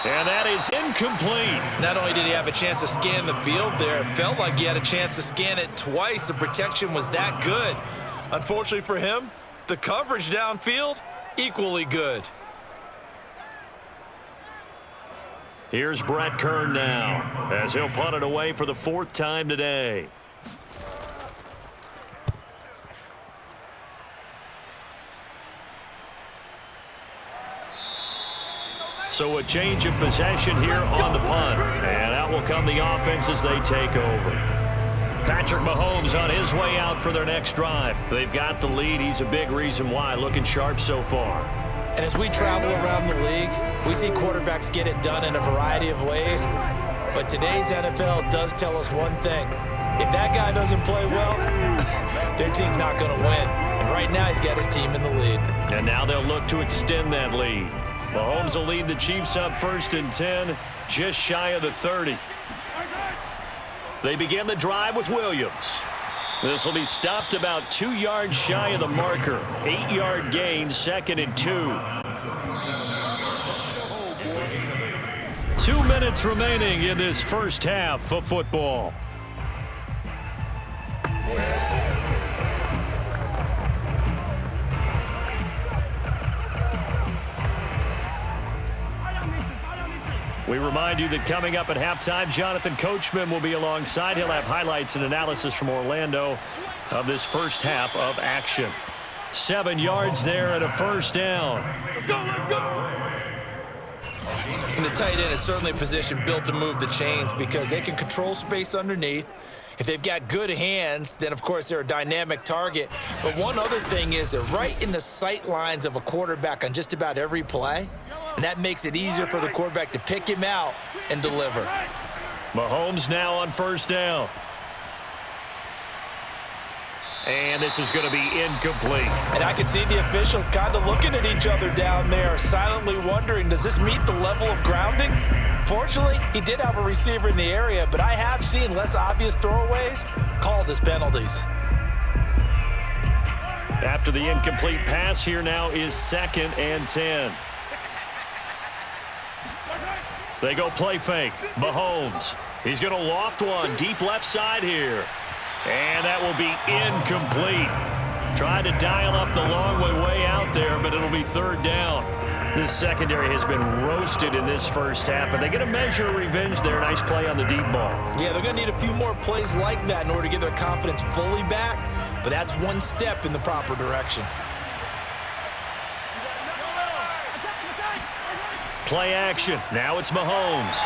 And that is incomplete. Not only did he have a chance to scan the field there, it felt like he had a chance to scan it twice. The protection was that good. Unfortunately for him, the coverage downfield, equally good. Here's Brett Kern now as he'll punt it away for the 4th time today. So a change of possession here on the punt. And out will come the offense as they take over. Patrick Mahomes on his way out for their next drive. They've got the lead. He's a big reason why. Looking sharp so far. And as we travel around the league, we see quarterbacks get it done in a variety of ways. But today's NFL does tell us one thing. If that guy doesn't play well, their team's not going to win. And right now, he's got his team in the lead. And now they'll look to extend that lead. Mahomes will lead the Chiefs up 1st and 10, just shy of the 30. They begin the drive with Williams. This will be stopped about 2 yards shy of the marker. 8-yard gain, 2nd and 2. 2 minutes remaining in this first half of football. We remind you that coming up at halftime, Jonathan Coachman will be alongside. He'll have highlights and analysis from Orlando of this first half of action. 7 yards there and a 1st down. Let's go, let's go! And the tight end is certainly a position built to move the chains because they can control space underneath. If they've got good hands, then, of course, they're a dynamic target. But one other thing is they're right in the sight lines of a quarterback on just about every play. And that makes it easier for the quarterback to pick him out and deliver. Mahomes now on 1st down. And this is going to be incomplete. And I can see the officials kind of looking at each other down there, silently wondering, does this meet the level of grounding? Fortunately, he did have a receiver in the area, but I have seen less obvious throwaways called as penalties. After the incomplete pass, here now is 2nd and 10. They go play fake. Mahomes. He's going to loft one deep left side here. And that will be incomplete. Tried to dial up the long way out there, but it'll be 3rd down. This secondary has been roasted in this first half, but they get a measure of revenge there. Nice play on the deep ball. Yeah, they're going to need a few more plays like that in order to get their confidence fully back, but that's one step in the proper direction. Play action. Now it's Mahomes.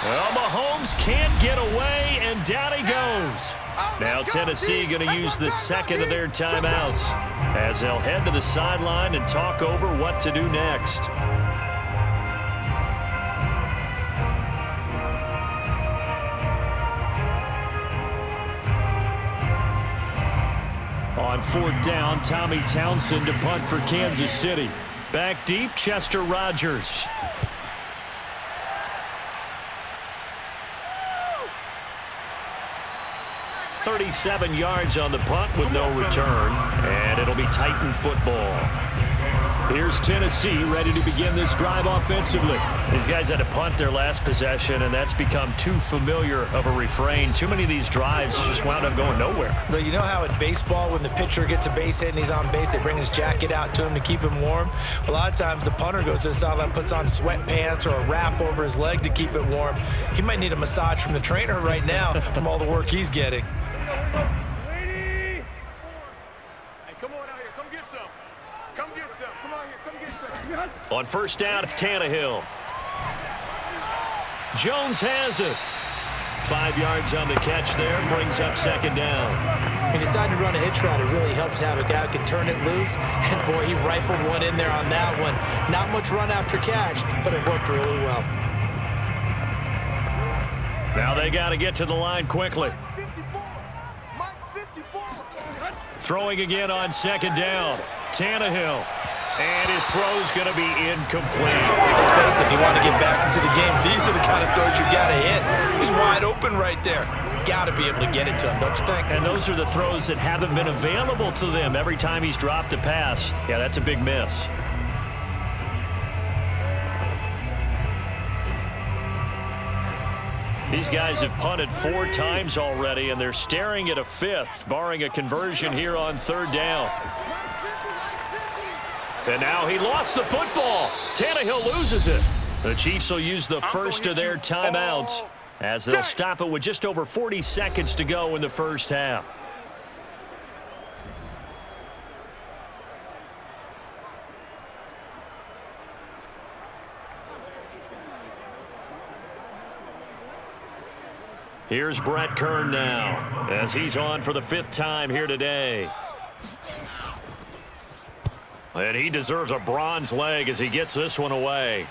Well, Mahomes can't get away, and down he goes. Now Tennessee going to use the second of their timeouts as they'll head to the sideline and talk over what to do next. On fourth down, Tommy Townsend to punt for Kansas City. Back deep, Chester Rogers. 37 yards on the punt with no return, and it'll be Titan football. Here's Tennessee ready to begin this drive offensively. These guys had to punt their last possession, and that's become too familiar of a refrain. Too many of these drives just wound up going nowhere. But you know how in baseball, when the pitcher gets a base hit and he's on base, they bring his jacket out to him to keep him warm? A lot of times the punter goes to the sideline, puts on sweatpants or a wrap over his leg to keep it warm. He might need a massage from the trainer right now from all the work he's getting. On first down, it's Tannehill. Jones has it. 5 yards on the catch there, brings up second down. He decided to run a hitch route. It really helped to have a guy who can turn it loose. And, boy, he rifled one in there on that one. Not much run after catch, but it worked really well. Now they got to get to the line quickly. Throwing again on second down. Tannehill. And his throw's going to be incomplete. Let's face it, if you want to get back into the game, these are the kind of throws you got to hit. He's wide open right there. Got to be able to get it to him, don't you think? And those are the throws that haven't been available to them every time he's dropped a pass. Yeah, that's a big miss. These guys have punted 4 times already, and they're staring at a 5th, barring a conversion here on third down. And now he lost the football. Tannehill loses it. The Chiefs will use the first of their timeouts as they'll stop it with just over 40 seconds to go in the first half. Here's Brett Kern now as he's on for the 5th time here today. And he deserves a bronze leg as he gets this one away.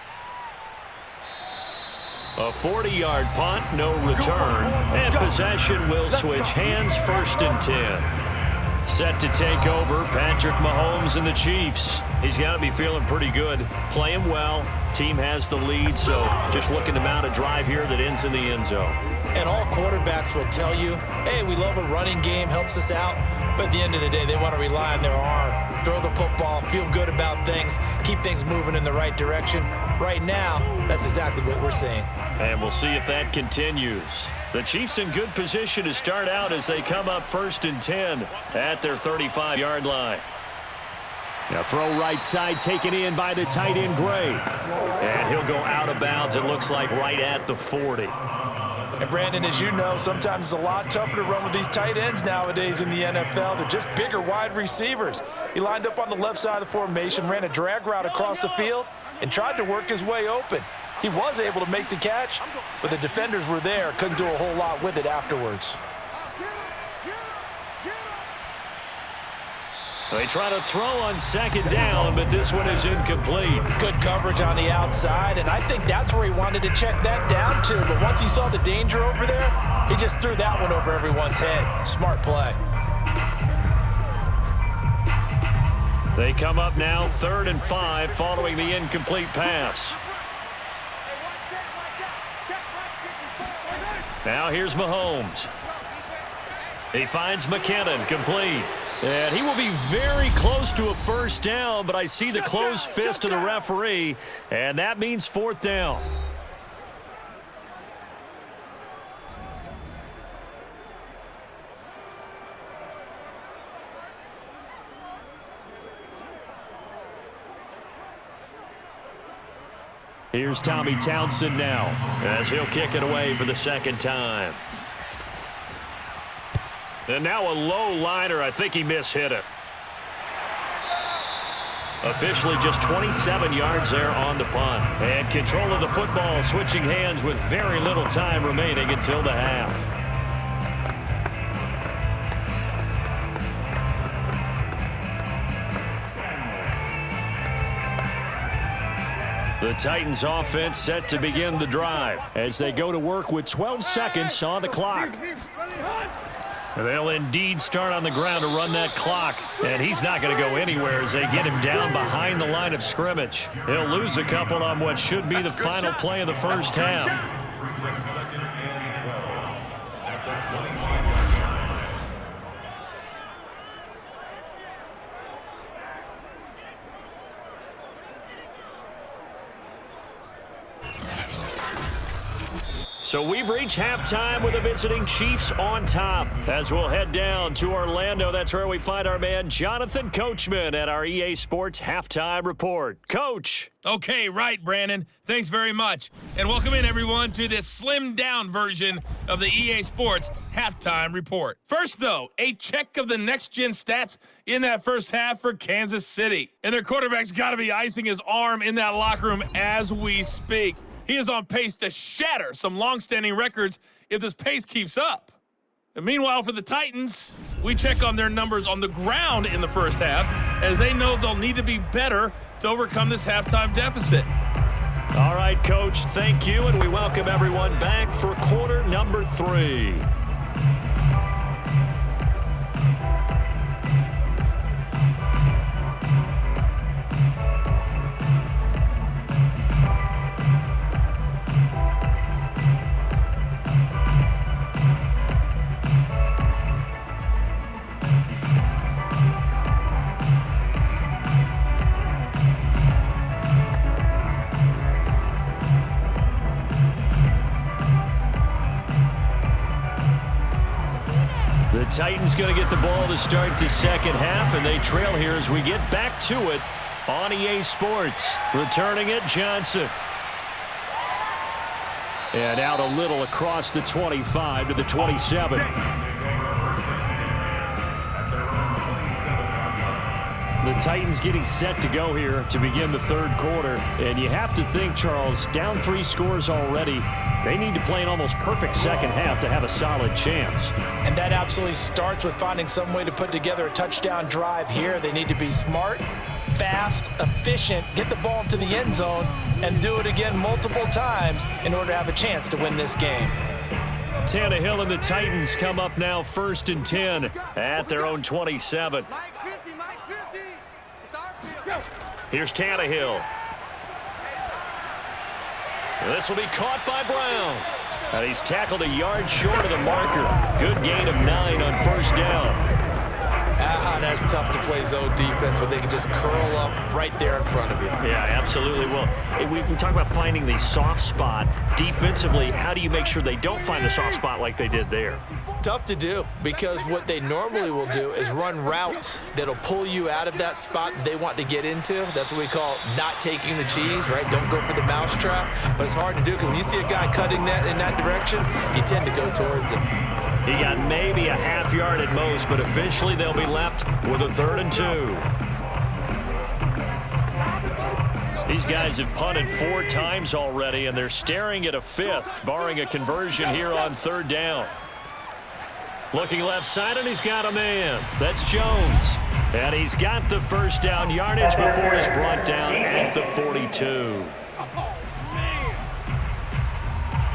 A 40-yard punt, no return. And possession will switch hands, 1st and 10. Set to take over, Patrick Mahomes and the Chiefs. He's got to be feeling pretty good. Playing well. Team has the lead, so just looking to mount a drive here that ends in the end zone. And all quarterbacks will tell you, hey, we love a running game, helps us out. But at the end of the day, they want to rely on their arm. Throw the football, feel good about things, keep things moving in the right direction. Right now, that's exactly what we're seeing. And we'll see if that continues. The Chiefs in good position to start out as they come up 1st and 10 at their 35-yard line. Now throw right side taken in by the tight end Gray. And he'll go out of bounds, it looks like, right at the 40. And, Brandon, as you know, sometimes it's a lot tougher to run with these tight ends nowadays in the NFL. They're just bigger wide receivers. He lined up on the left side of the formation, ran a drag route across the field, and tried to work his way open. He was able to make the catch, but the defenders were there, couldn't do a whole lot with it afterwards. They try to throw on second down, but this one is incomplete. Good coverage on the outside, and I think that's where he wanted to check that down to. But once he saw the danger over there, he just threw that one over everyone's head. Smart play. They come up now 3rd and 5 following the incomplete pass. Now here's Mahomes. He finds McKinnon, complete. And he will be very close to a 1st down, but I see the closed fist of the referee, and that means 4th down. Here's Tommy Townsend now as he'll kick it away for the second time. And now a low liner. I think he mishit it. Officially just 27 yards there on the punt. And control of the football switching hands with very little time remaining until the half. The Titans offense set to begin the drive as they go to work with 12 seconds on the clock. They'll indeed start on the ground to run that clock, and he's not going to go anywhere as they get him down behind the line of scrimmage. He'll lose a couple on what should be the final play of the first half. Brings up 2nd and 12 at the 25. So we've reached halftime with the visiting Chiefs on top. As we'll head down to Orlando, that's where we find our man Jonathan Coachman at our EA Sports Halftime Report. Coach. Okay, right, Brandon. Thanks very much. And welcome in, everyone, to this slimmed-down version of the EA Sports Halftime Report. First, though, a check of the next-gen stats in that first half for Kansas City. And their quarterback's got to be icing his arm in that locker room as we speak. He is on pace to shatter some long-standing records if this pace keeps up. And meanwhile, for the Titans, we check on their numbers on the ground in the first half, as they know they'll need to be better to overcome this halftime deficit. All right, Coach, thank you, and we welcome everyone back for quarter number 3. The Titans going to get the ball to start the second half, and they trail here as we get back to it on EA Sports. Returning it, Johnson. And out a little across the 25 to the 27. The Titans getting set to go here to begin the third quarter. And you have to think, Charles, down 3 scores already. They need to play an almost perfect second half to have a solid chance. And that absolutely starts with finding some way to put together a touchdown drive here. They need to be smart, fast, efficient, get the ball into the end zone, and do it again multiple times in order to have a chance to win this game. Tannehill and the Titans come up now 1st and 10 at their own 27. Mike 50, Mike 50. It's our field. Here's Tannehill. This will be caught by Brown. And he's tackled a yard short of the marker. Good gain of 9 on first down. That's tough to play zone defense when they can just curl up right there in front of you. Yeah, absolutely. Well, we talk about finding the soft spot. Defensively, how do you make sure they don't find the soft spot like they did there? Tough to do, because what they normally will do is run routes that'll pull you out of that spot they want to get into. That's what we call not taking the cheese, right? Don't go for the mousetrap. But it's hard to do because when you see a guy cutting that in that direction, you tend to go towards him. He got maybe a half yard at most, but eventually they'll be left with a 3rd and 2. These guys have punted 4 times already, and they're staring at a 5th, barring a conversion here on 3rd down. Looking left side, and he's got a man. That's Jones. And he's got the first down yardage before he's brought down at the 42.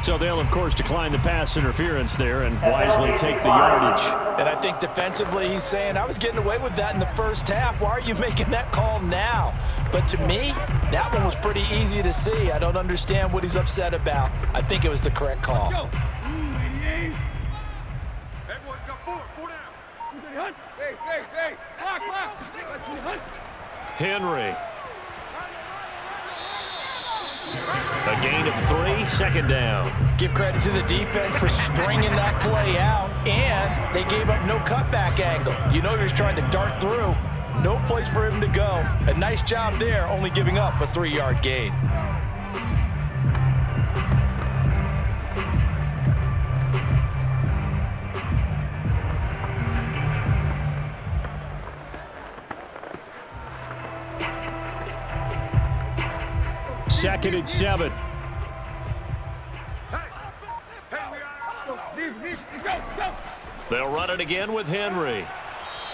So they'll, of course, decline the pass interference there and wisely take the yardage. And I think defensively he's saying, I was getting away with that in the first half. Why are you making that call now? But to me, that one was pretty easy to see. I don't understand what he's upset about. I think it was the correct call. Hey, boys, got 4 down. Hey. Block. Henry. A gain of 3, 2nd down. Give credit to the defense for stringing that play out, and they gave up no cutback angle. You know he's trying to dart through. No place for him to go. A nice job there, only giving up a 3-yard gain. 2nd and 7. They'll run it again with Henry.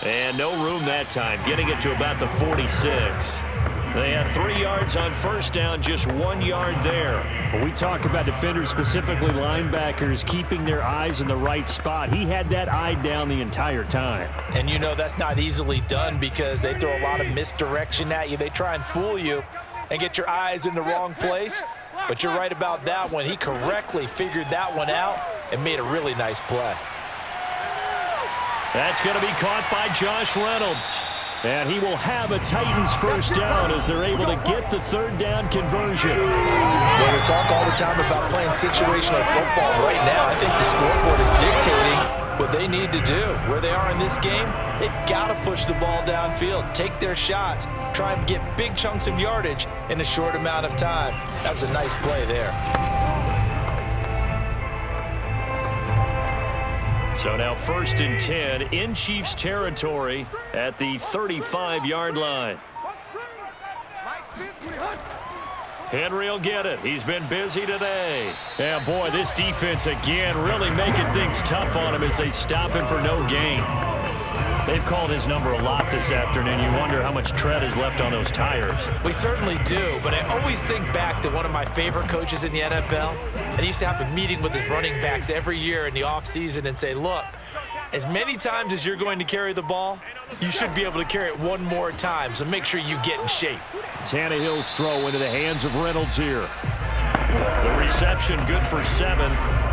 And no room that time, getting it to about the 46. They had 3 yards on first down, just 1 yard there. When we talk about defenders, specifically linebackers, keeping their eyes in the right spot, he had that eye down the entire time. And you know that's not easily done because they throw a lot of misdirection at you. They try and fool you and get your eyes in the wrong place. But you're right about that one. He correctly figured that one out and made a really nice play. That's going to be caught by Josh Reynolds. And he will have a Titans first down as they're able to get the 3rd down conversion. Well, we talk all the time about playing situational football. Right now, I think the scoreboard is dictating what they need to do. Where they are in this game, they've got to push the ball downfield, take their shots, try and get big chunks of yardage in a short amount of time. That was a nice play there. So now 1st and 10 in Chiefs territory at the 35-yard line. Henry will get it. He's been busy today. Yeah, boy, this defense again really making things tough on him as they stop him for no gain. They've called his number a lot this afternoon. You wonder how much tread is left on those tires. We certainly do, but I always think back to one of my favorite coaches in the NFL. And he used to have a meeting with his running backs every year in the offseason and say, look, as many times as you're going to carry the ball, you should be able to carry it one more time, so make sure you get in shape. Tannehill's throw into the hands of Reynolds here. The reception good for 7.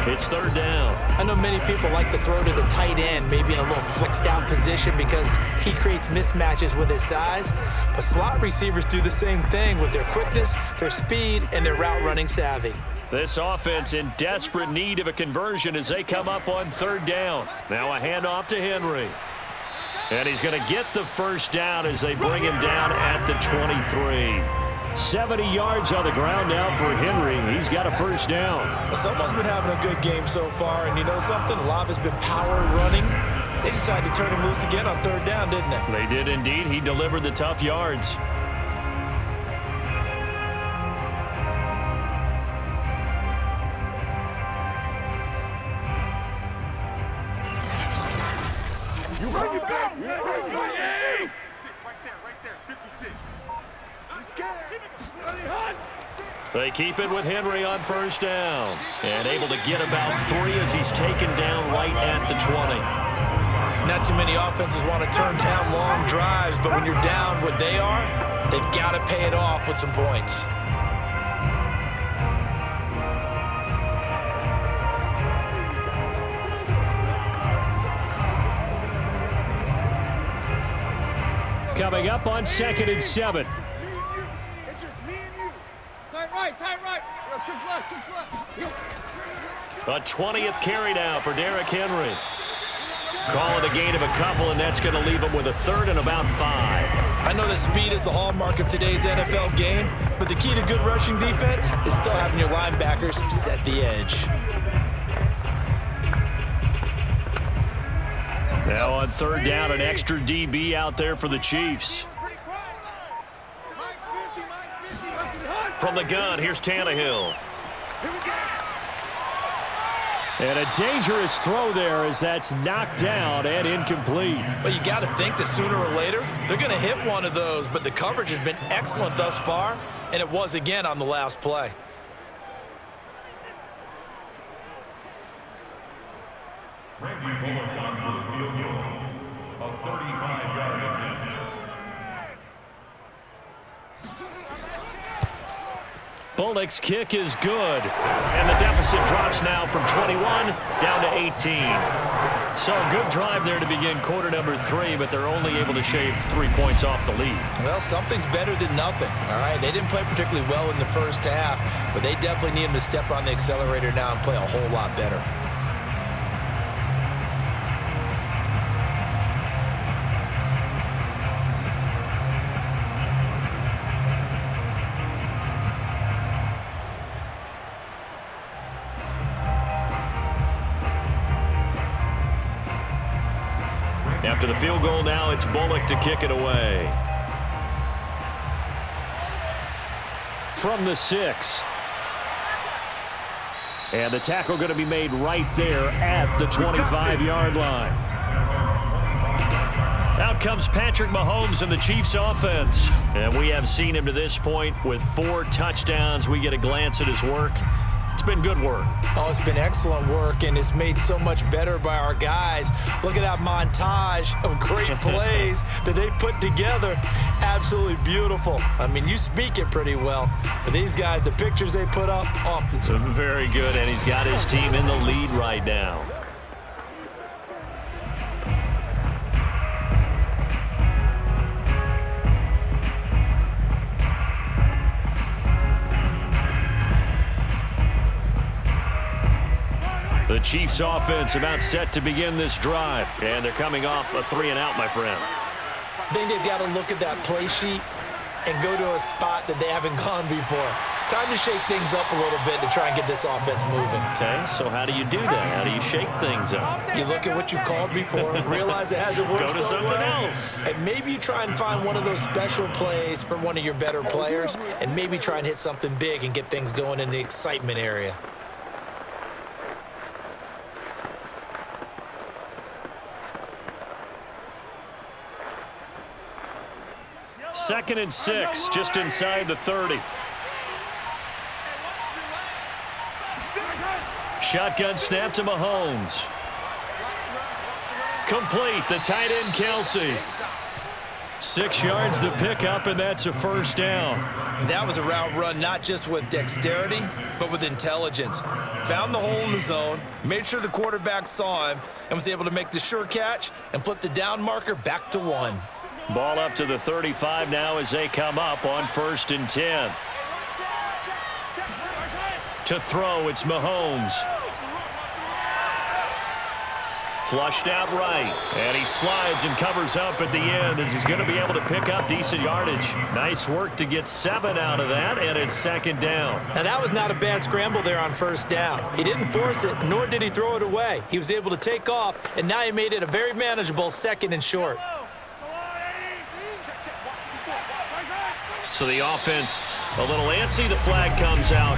It's 3rd down. I know many people like to throw to the tight end, maybe in a little flexed out position because he creates mismatches with his size. But slot receivers do the same thing with their quickness, their speed, and their route running savvy. This offense in desperate need of a conversion as they come up on 3rd down. Now a handoff to Henry. And he's going to get the first down as they bring him down at the 23. 70 yards on the ground now for Henry. He's got a first down. Well, someone's been having a good game so far, and you know something? A lot of it's been power running. They decided to turn him loose again on 3rd down, didn't they? They did indeed. He delivered the tough yards. You bring it back. Right there. 56. They keep it with Henry on first down. And able to get about 3 as he's taken down right at the 20. Not too many offenses want to turn down long drives, but when you're down what they are, they've got to pay it off with some points. Coming up on 2nd and 7. It's just me and you. Tight right. Chip left. A 20th carry now for Derrick Henry. Call it a gain of a couple, and that's going to leave him with a 3rd and about 5. I know that speed is the hallmark of today's NFL game, but the key to good rushing defense is still having your linebackers set the edge. Now on 3rd down, an extra DB out there for the Chiefs. From the gun, here's Tannehill. And a dangerous throw there as that's knocked down and incomplete. Well, you got to think that sooner or later, they're going to hit one of those, but the coverage has been excellent thus far, and it was again on the last play. Randy Bullock on for the field goal. A 35-yard attempt. Bullock's kick is good. And the deficit drops now from 21 down to 18. So a good drive there to begin quarter number 3, but they're only able to shave 3 points off the lead. Well, something's better than nothing, all right? They didn't play particularly well in the first half, but they definitely need them to step on the accelerator now and play a whole lot better. After the field goal now, it's Bullock to kick it away. from the 6. And the tackle going to be made right there at the 25-yard line. Out comes Patrick Mahomes and the Chiefs offense. And we have seen him to this point with 4 touchdowns. We get a glance at his work. It's been good work. Oh, it's been excellent work, and it's made so much better by our guys. Look at that montage of great plays that they put together. Absolutely beautiful. I mean, you speak it pretty well, but these guys, the pictures they put up, very good, and he's got his team in the lead right now. The Chiefs offense about set to begin this drive, and they're coming off a 3-and-out, my friend. I think they've got to look at that play sheet and go to a spot that they haven't gone before. Time to shake things up a little bit to try and get this offense moving. Okay, so how do you do that? How do you shake things up? You look at what you've called before, realize it hasn't worked Go to so something well, else. and maybe you try and find one of those special plays for one of your better players, and maybe try and hit something big and get things going in the excitement area. Second and 6, just inside the 30. Shotgun snap to Mahomes. Complete, the tight end Kelsey. 6 yards the pickup, and that's a first down. That was a route run not just with dexterity, but with intelligence. Found the hole in the zone, made sure the quarterback saw him, and was able to make the sure catch and flip the down marker back to 1. Ball up to the 35 now as they come up on 1st and 10. To throw, it's Mahomes. Flushed out right, and he slides and covers up at the end as he's going to be able to pick up decent yardage. Nice work to get 7 out of that, and it's 2nd down. Now, that was not a bad scramble there on 1st down. He didn't force it, nor did he throw it away. He was able to take off, and now he made it a very manageable 2nd and short. So the offense a little antsy. The flag comes out,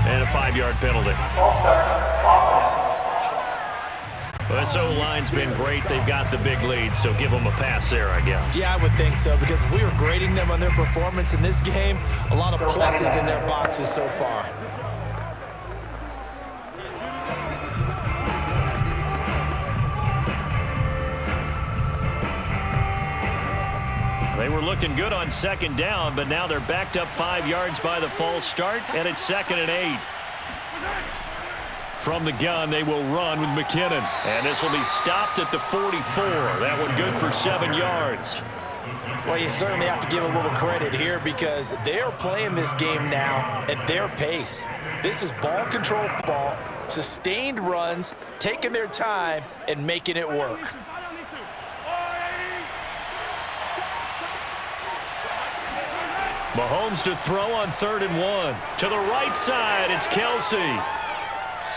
and a 5-yard penalty. Well, this O-line's been great. They've got the big lead, so give them a pass there, I guess. Yeah, I would think so, because if we were grading them on their performance in this game, a lot of pluses in their boxes so far. They were looking good on 2nd down, but now they're backed up 5 yards by the false start, and it's 2nd and 8. From the gun, they will run with McKinnon, and this will be stopped at the 44. That one good for 7 yards. Well, you certainly have to give a little credit here because they are playing this game now at their pace. This is ball control football, sustained runs, taking their time, and making it work. Mahomes to throw on 3rd and 1. To the right side, it's Kelsey.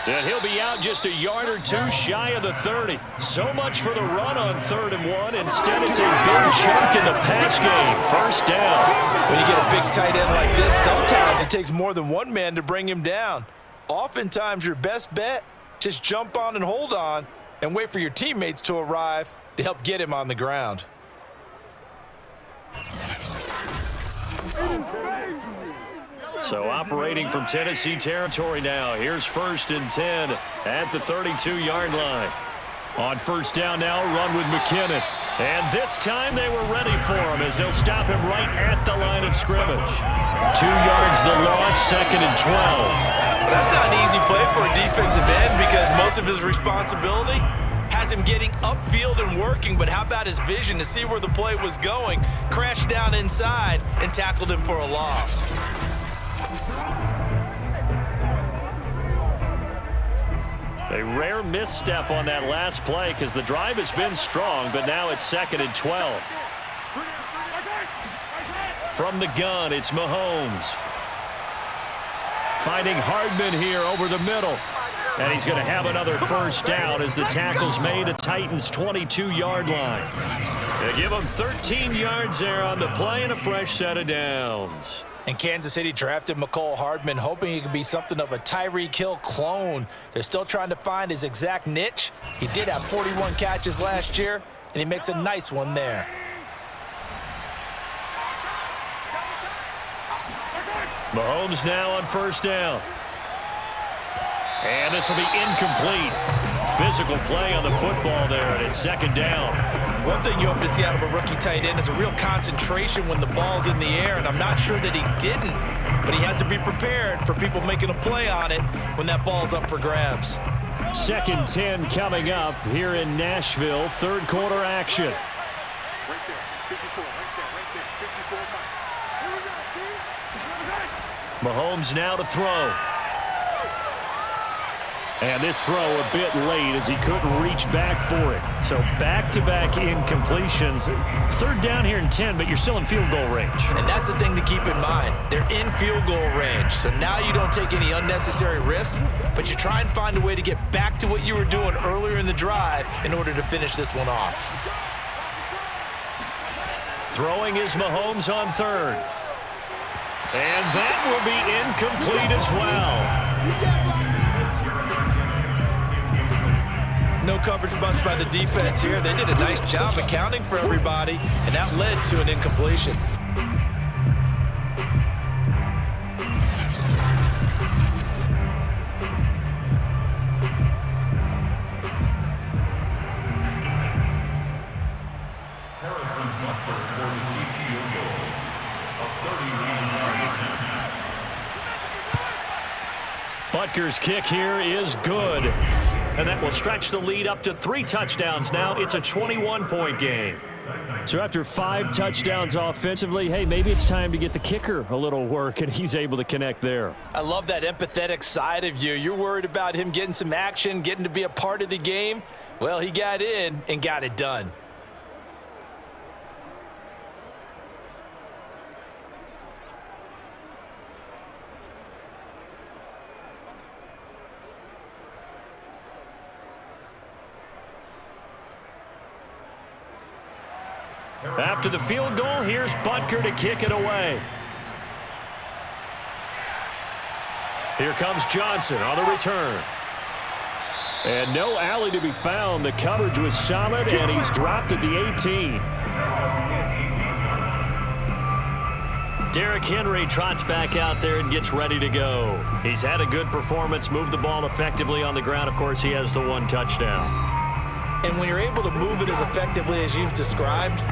And he'll be out just a yard or 2 shy of the 30. So much for the run on 3rd and 1. Instead, it's a big chunk in the pass game. 1st down. When you get a big tight end like this, sometimes it takes more than one man to bring him down. Oftentimes, your best bet, just jump on and hold on and wait for your teammates to arrive to help get him on the ground. So operating from Tennessee territory now. Here's 1st and 10 at the 32-yard line. On 1st down now, run with McKinnon. And this time they were ready for him as they'll stop him right at the line of scrimmage. 2 yards the loss, 2nd and 12. That's not an easy play for a defensive end because most of his responsibility has him getting upfield and working, but how about his vision to see where the play was going, crashed down inside, and tackled him for a loss. A rare misstep on that last play because the drive has been strong, but now it's 2nd and 12. From the gun, it's Mahomes. Finding Hardman here over the middle. And he's going to have another 1st down as the tackle's made at Titans' 22-yard line. They give him 13 yards there on the play and a fresh set of downs. And Kansas City drafted McCole Hardman, hoping he could be something of a Tyreek Hill clone. They're still trying to find his exact niche. He did have 41 catches last year, and he makes a nice one there. Mahomes now on first down. And this will be incomplete. Physical play on the football there, and it's second down. One thing you hope to see out of a rookie tight end is a real concentration when the ball's in the air, and I'm not sure that he didn't, but he has to be prepared for people making a play on it when that ball's up for grabs. Second 10 coming up here in Nashville. Third quarter action. Right there, 54, right there, 54. Mahomes now to throw. And this throw a bit late as he couldn't reach back for it. So back-to-back incompletions. Third down here in 10, but you're still in field goal range. And that's the thing to keep in mind. They're in field goal range. So now you don't take any unnecessary risks, but you try and find a way to get back to what you were doing earlier in the drive in order to finish this one off. Throwing is Mahomes on third. And that will be incomplete as well. No coverage bust by the defense here. They did a nice job accounting for everybody, and that led to an incompletion. Harrison Butker for the Chiefs field goal. A 39-yard attempt. Butker's kick here is good. And that will stretch the lead up to 3 touchdowns now. It's a 21-point game. So after 5 touchdowns offensively, hey, maybe it's time to get the kicker a little work, and he's able to connect there. I love that empathetic side of you. You're worried about him getting some action, getting to be a part of the game. Well, he got in and got it done. After the field goal, here's Butker to kick it away. Here comes Johnson on the return. And no alley to be found. The coverage was solid, and he's dropped at the 18. Derrick Henry trots back out there and gets ready to go. He's had a good performance, moved the ball effectively on the ground. Of course, he has the 1 touchdown. And when you're able to move it as effectively as you've described,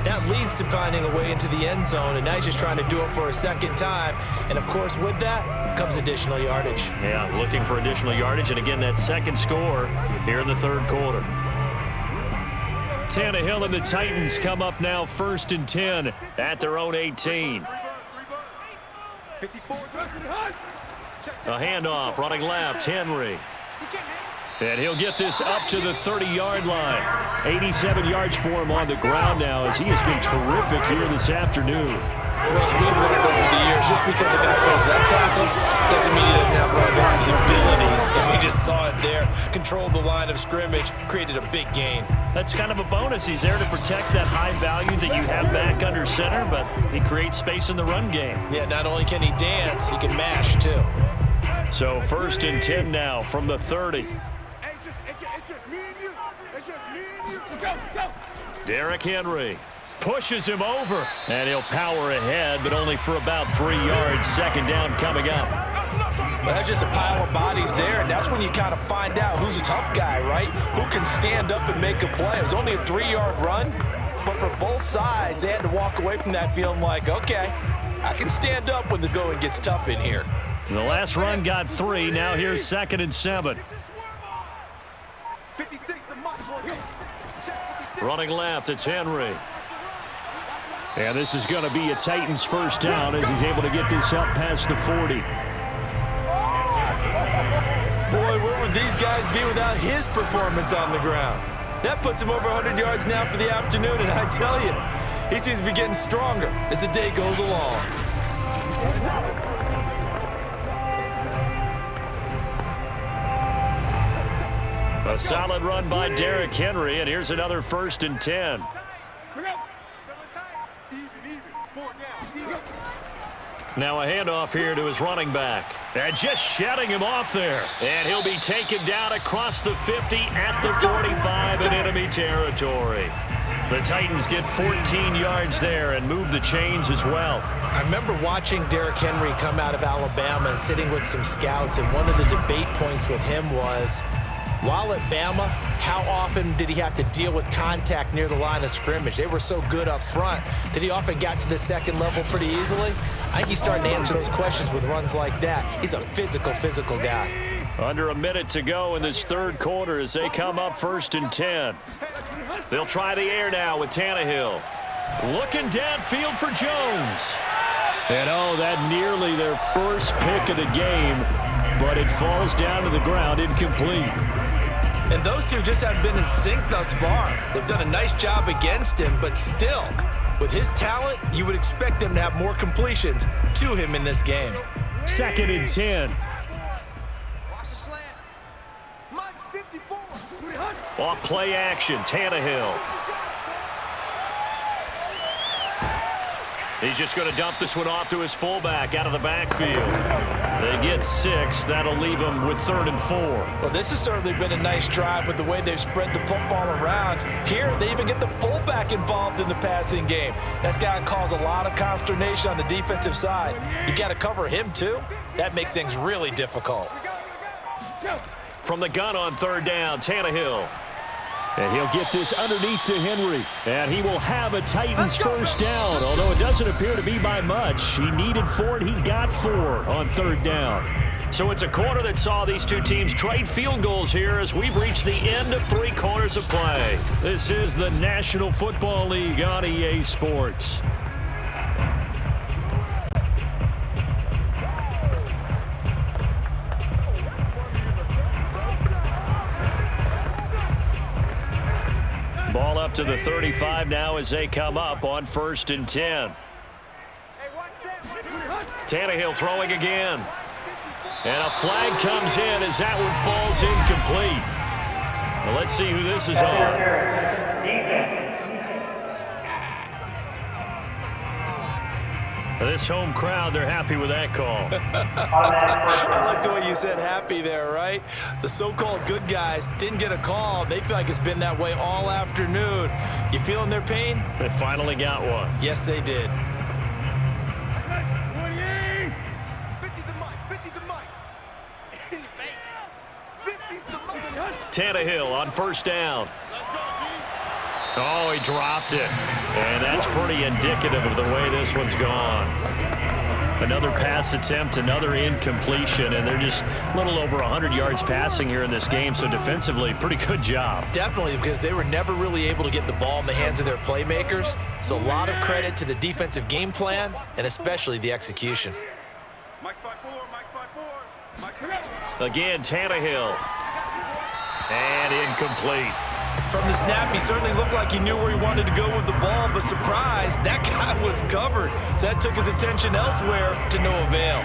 that leads to finding a way into the end zone, and now he's just trying to do it for a second time. And, of course, with that comes additional yardage. Yeah, looking for additional yardage, and again, that second score here in the third quarter. Tannehill and the Titans come up now first and 10 at their own 18. A handoff, running left, Henry. And he'll get this up to the 30-yard line. 87 yards for him on the ground now as he has been terrific here this afternoon. Well, we've learned over the years, just because a guy plays left tackle doesn't mean he doesn't have right blocking abilities. And we just saw it there. Controlled the line of scrimmage, created a big gain. That's kind of a bonus. He's there to protect that high value that you have back under center, but he creates space in the run game. Yeah, not only can he dance, he can mash, too. So first and 10 now from the 30. It's just me and you. It's just me and you. Go, go. Derrick Henry pushes him over, and he'll power ahead, but only for about 3 yards. Second down coming up. But that's just a pile of bodies there, and that's when you kind of find out who's a tough guy, right? Who can stand up and make a play. It was only a 3-yard run, but for both sides, they had to walk away from that feeling like, okay, I can stand up when the going gets tough in here. And the last run got 3. Now here's 2nd and 7. Running left, it's Henry. And this is going to be a Titans first down as he's able to get this up past the 40. Boy, where would these guys be without his performance on the ground? That puts him over 100 yards now for the afternoon, and I tell you, he seems to be getting stronger as the day goes along. A solid run by Derrick Henry, and here's another first and 10. Now a handoff here to his running back. And just shutting him off there. And he'll be taken down across the 50 at the 45 in enemy territory. The Titans get 14 yards there and move the chains as well. I remember watching Derrick Henry come out of Alabama and sitting with some scouts, and one of the debate points with him was, while at Bama, how often did he have to deal with contact near the line of scrimmage? They were so good up front that he often got to the second level pretty easily. I think he's starting to answer those questions with runs like that. He's a physical guy. Under a minute to go in this third quarter as they come up 1st and 10. They'll try the air now with Tannehill. Looking downfield for Jones. And oh, that nearly their first pick of the game, but it falls down to the ground incomplete. And those two just haven't been in sync thus far. They've done a nice job against him, but still, with his talent, you would expect them to have more completions to him in this game. 2nd and 10. Watch the slant. Mike's 54. Off play action, Tannehill. He's just going to dump this one off to his fullback out of the backfield. They get 6. That'll leave them with 3rd and 4. Well, this has certainly been a nice drive with the way they've spread the football around. Here, they even get the fullback involved in the passing game. That's got to cause a lot of consternation on the defensive side. You've got to cover him, too. That makes things really difficult. From the gun on 3rd down, Tannehill. And he'll get this underneath to Henry. And he will have a Titans first down, although it doesn't appear to be by much. He needed 4, and he got 4 on 3rd down. So it's a quarter that saw these two teams trade field goals here as we've reached the end of 3 quarters of play. This is the National Football League on EA Sports. Ball up to the 35 now as they come up on 1st and 10. Tannehill throwing again. And a flag comes in as that one falls incomplete. Well, let's see who this is on. This home crowd, they're happy with that call. I like the way you said happy there, right? The so-called good guys didn't get a call. They feel like it's been that way all afternoon. You feeling their pain? They finally got one. Yes, they did. 50's the mic. 50's the mic. 50's the mic. Tannehill on 1st down. Oh, he dropped it. And that's pretty indicative of the way this one's gone. Another pass attempt, another incompletion, and they're just a little over 100 yards passing here in this game, so defensively, pretty good job. Definitely, because they were never really able to get the ball in the hands of their playmakers. So a lot of credit to the defensive game plan, and especially the execution. Mike's 5-4. Mike's 5-4. Again, Tannehill. And incomplete. From the snap, he certainly looked like he knew where he wanted to go with the ball, but surprise, that guy was covered. So that took his attention elsewhere to no avail.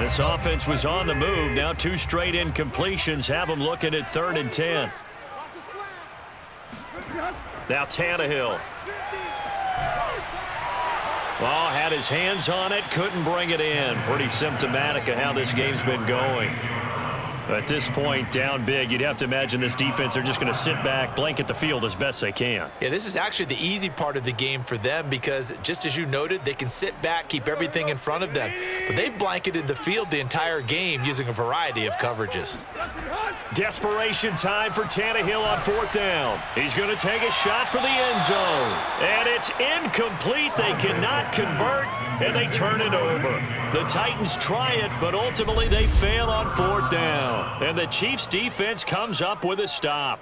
This offense was on the move. Now 2 straight incompletions have them looking at 3rd and 10. Now Tannehill. Well, had his hands on it, couldn't bring it in. Pretty symptomatic of how this game's been going. At this point, down big, you'd have to imagine this defense, they're just going to sit back, blanket the field as best they can. Yeah, this is actually the easy part of the game for them because, just as you noted, they can sit back, keep everything in front of them. But they've blanketed the field the entire game using a variety of coverages. Desperation time for Tannehill on 4th down. He's going to take a shot for the end zone. And it's incomplete. They cannot convert, and they turn it over. The Titans try it, but ultimately they fail on 4th down. And the Chiefs' defense comes up with a stop.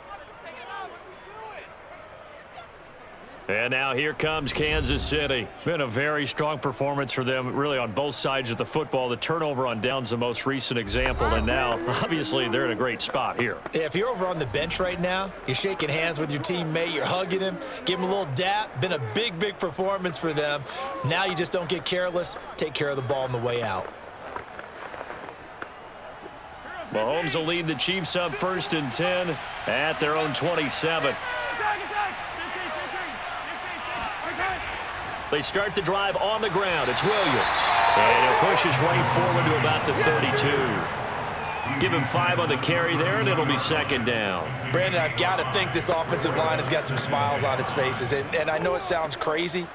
And now here comes Kansas City. Been a very strong performance for them, really, on both sides of the football. The turnover on down's the most recent example, and now, obviously, they're in a great spot here. Yeah, if you're over on the bench right now, you're shaking hands with your teammate, you're hugging him, give him a little dap. Been a big, big performance for them. Now you just don't get careless. Take care of the ball on the way out. Mahomes will lead the Chiefs up 1st and 10 at their own 27. They start the drive on the ground. It's Williams. And he'll push his way forward to about the 32. Give him 5 on the carry there, and it'll be second down. Brandon, I've got to think this offensive line has got some smiles on its faces. And I know it sounds crazy,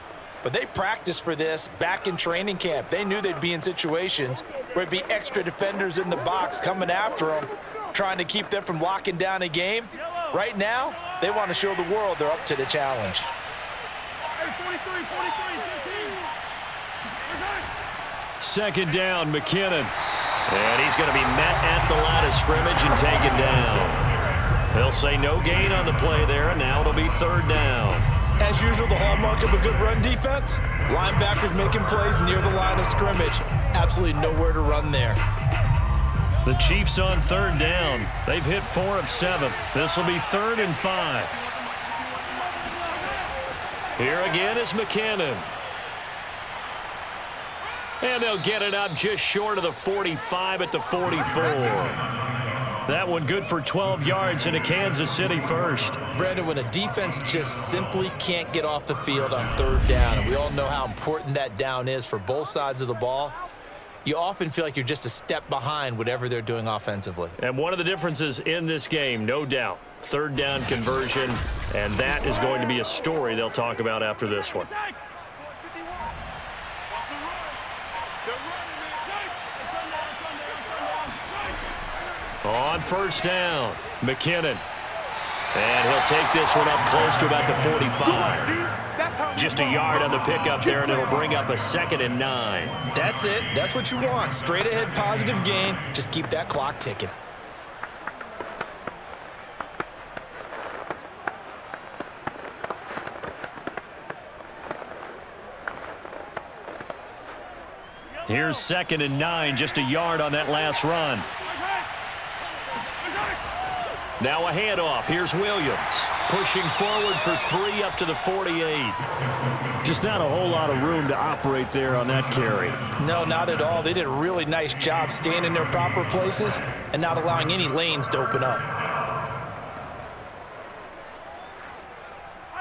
but they practiced for this back in training camp. They knew they'd be in situations where it'd be extra defenders in the box coming after them, trying to keep them from locking down a game. Right now, they want to show the world they're up to the challenge. Second down, McKinnon. And he's going to be met at the line of scrimmage and taken down. They'll say no gain on the play there, and now it'll be third down. As usual, the hallmark of a good run defense, linebackers making plays near the line of scrimmage. Absolutely nowhere to run there. The Chiefs on third down. They've hit 4 of 7. This will be 3rd and 5. Here again is McKinnon. And they'll get it up just short of the 45 at the 44. That one good for 12 yards into Kansas City first. Brandon, when a defense just simply can't get off the field on third down, and we all know how important that down is for both sides of the ball, you often feel like you're just a step behind whatever they're doing offensively. And one of the differences in this game, no doubt, third down conversion, and that is going to be a story they'll talk about after this one. On first down, McKinnon. And he'll take this one up close to about the 45. Just a yard on the pickup there, and it'll bring up a 2nd and 9. That's it. That's what you want. Straight ahead positive gain. Just keep that clock ticking. Here's 2nd and 9, just a yard on that last run. Now a handoff. Here's Williams. Pushing forward for 3 up to the 48. Just not a whole lot of room to operate there on that carry. No, not at all. They did a really nice job staying in their proper places and not allowing any lanes to open up.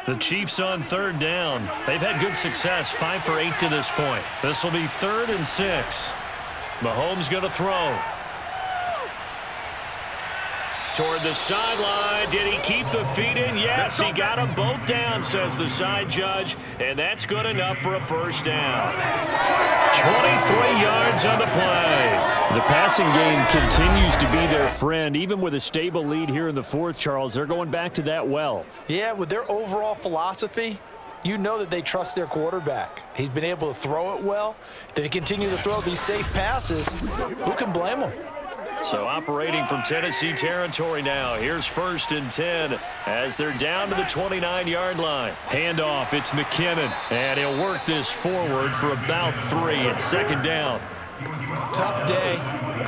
The Chiefs on third down. They've had good success, 5 for 8 to this point. This will be 3rd and 6. Mahomes going to throw. Toward the sideline. Did he keep the feet in? Yes, he got them both down, says the side judge, and that's good enough for a first down. 23 yards on the play. The passing game continues to be their friend. Even with a stable lead here in the 4th, Charles, they're going back to that well. Yeah, with their overall philosophy, you know that they trust their quarterback. He's been able to throw it well. If they continue to throw these safe passes, who can blame them? So operating from Tennessee territory now. Here's 1st and 10 as they're down to the 29-yard line. Handoff, it's McKinnon, and he'll work this forward for about 3. It's 2nd down. Tough day,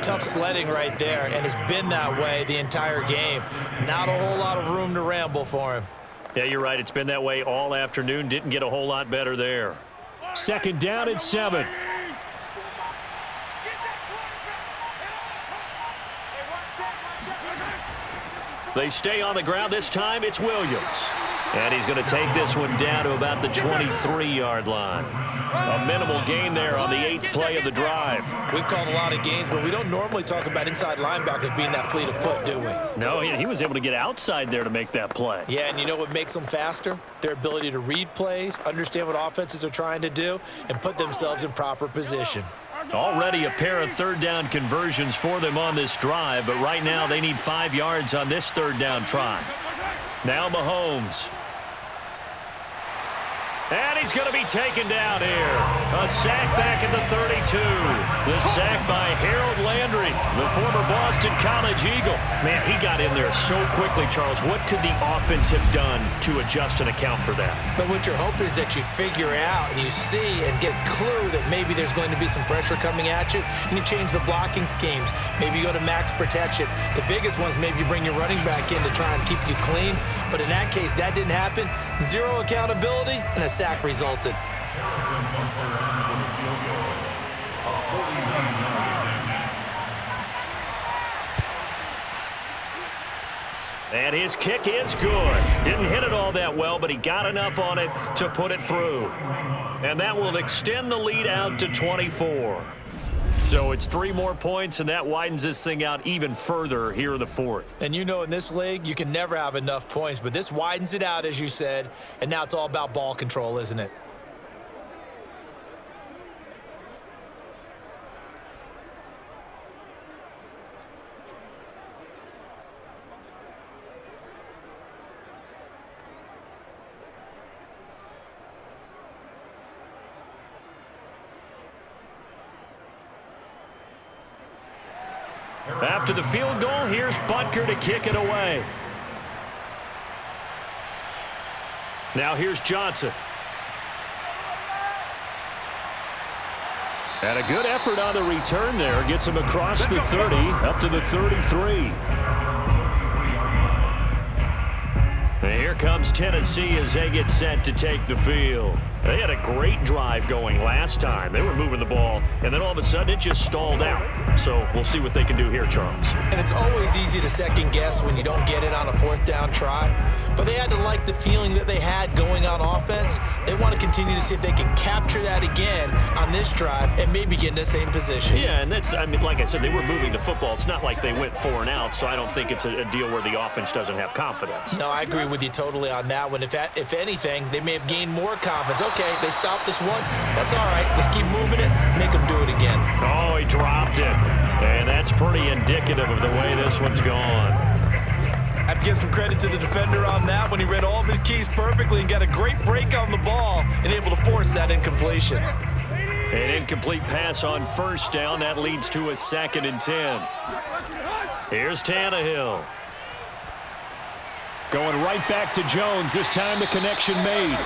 tough sledding right there, and it's been that way the entire game. Not a whole lot of room to ramble for him. Yeah, you're right. It's been that way all afternoon. Didn't get a whole lot better there. 2nd down at 7. They stay on the ground. This time it's Williams. And he's going to take this one down to about the 23-yard line. A minimal gain there on the 8th play of the drive. We've called a lot of gains, but we don't normally talk about inside linebackers being that fleet of foot, do we? No, he was able to get outside there to make that play. Yeah, and you know what makes them faster? Their ability to read plays, understand what offenses are trying to do, and put themselves in proper position. Already a pair of third down conversions for them on this drive, but right now they need 5 yards on this third down try. Now Mahomes. And he's going to be taken down here. A sack back at the 32. The sack by Harold Landry, the former Boston College Eagle. Man, he got in there so quickly, Charles. What could the offense have done to adjust and account for that? But what you're hoping is that you figure out and you see and get a clue that maybe there's going to be some pressure coming at you, and you change the blocking schemes. Maybe you go to max protection. The biggest ones, maybe you bring your running back in to try and keep you clean. But in that case, that didn't happen. Zero accountability, and a sack resulted. And his kick is good. Didn't hit it all that well, but he got enough on it to put it through. And that will extend the lead out to 24. So it's 3 more points, and that widens this thing out even further here in the fourth. And you know in this league, you can never have enough points, but this widens it out, as you said, and now it's all about ball control, isn't it? After the field goal, here's Butker to kick it away. Now here's Johnson. And a good effort on the return there. Gets him across the 30, up to the 33. And here comes Tennessee as they get set to take the field. They had a great drive going last time. They were moving the ball, and then all of a sudden it just stalled out. So we'll see what they can do here, Charles. And it's always easy to second guess when you don't get it on a 4th down try. But they had to like the feeling that they had going on offense. They want to continue to see if they can capture that again on this drive and maybe get in the same position. Yeah, and that's, I mean, like I said, they were moving the football. It's not like they went 4 and out, so I don't think it's a deal where the offense doesn't have confidence. No, I agree with you totally on that one. If anything, they may have gained more confidence. Okay, they stopped us once. That's all right. Let's keep moving it. Make them do it again. Oh, he dropped it. And that's pretty indicative of the way this one's gone. I have to give some credit to the defender on that when he read all of his keys perfectly and got a great break on the ball and able to force that incompletion. An incomplete pass on 1st down. That leads to a 2nd and 10. Here's Tannehill. Going right back to Jones. This time the connection made.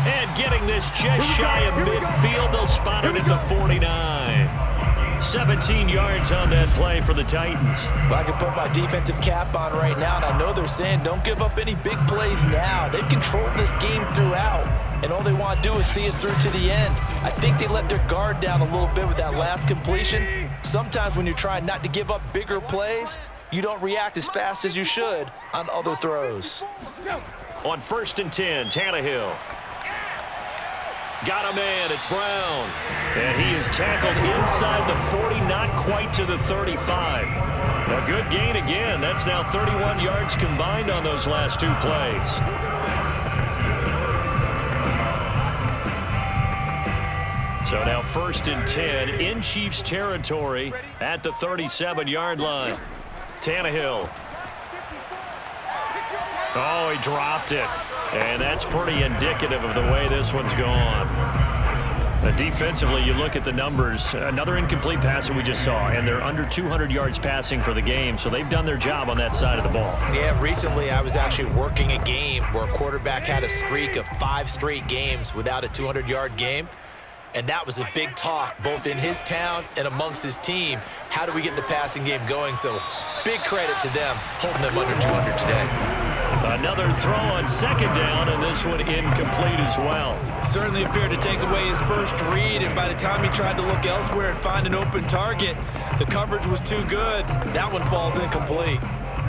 And getting this just shy of midfield. They'll spot it at the 49. 17 yards on that play for the Titans. Well, I can put my defensive cap on right now, and I know they're saying don't give up any big plays now. They've controlled this game throughout, and all they want to do is see it through to the end. I think they let their guard down a little bit with that last completion. Sometimes when you're trying not to give up bigger plays, you don't react as fast as you should on other throws. On 1st and 10, Tannehill. Got a man, it's Brown. And he is tackled inside the 40, not quite to the 35. A good gain again. That's now 31 yards combined on those last 2 plays. So now 1st and 10 in Chiefs territory at the 37-yard line. Tannehill. Oh, he dropped it. And that's pretty indicative of the way this one's gone. Defensively, you look at the numbers. Another incomplete pass that we just saw, and they're under 200 yards passing for the game, so they've done their job on that side of the ball. Yeah, recently I was actually working a game where a quarterback had a streak of 5 straight games without a 200-yard game. And that was a big talk, both in his town and amongst his team. How do we get the passing game going? So big credit to them, holding them under 200 today. Another throw on 2nd down, and this one incomplete as well. Certainly appeared to take away his first read, and by the time he tried to look elsewhere and find an open target, the coverage was too good. That one falls incomplete.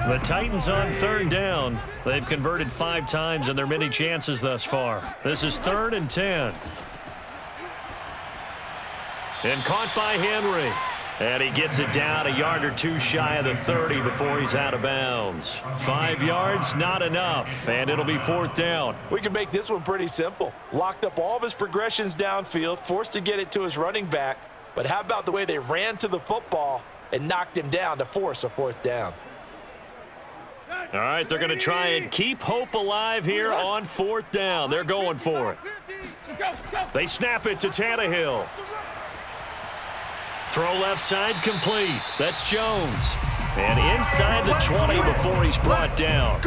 The Titans on 3rd down. They've converted 5 times in their many chances thus far. This is 3rd and 10. And caught by Henry. And he gets it down a yard or 2 shy of the 30 before he's out of bounds. 5 yards, not enough, and it'll be 4th down. We can make this one pretty simple. Locked up all of his progressions downfield, forced to get it to his running back. But how about the way they ran to the football and knocked him down to force a 4th down? All right, they're going to try and keep hope alive here on 4th down. They're going for it. They snap it to Tannehill. Throw left side complete. That's Jones. And inside the 20 before he's brought down.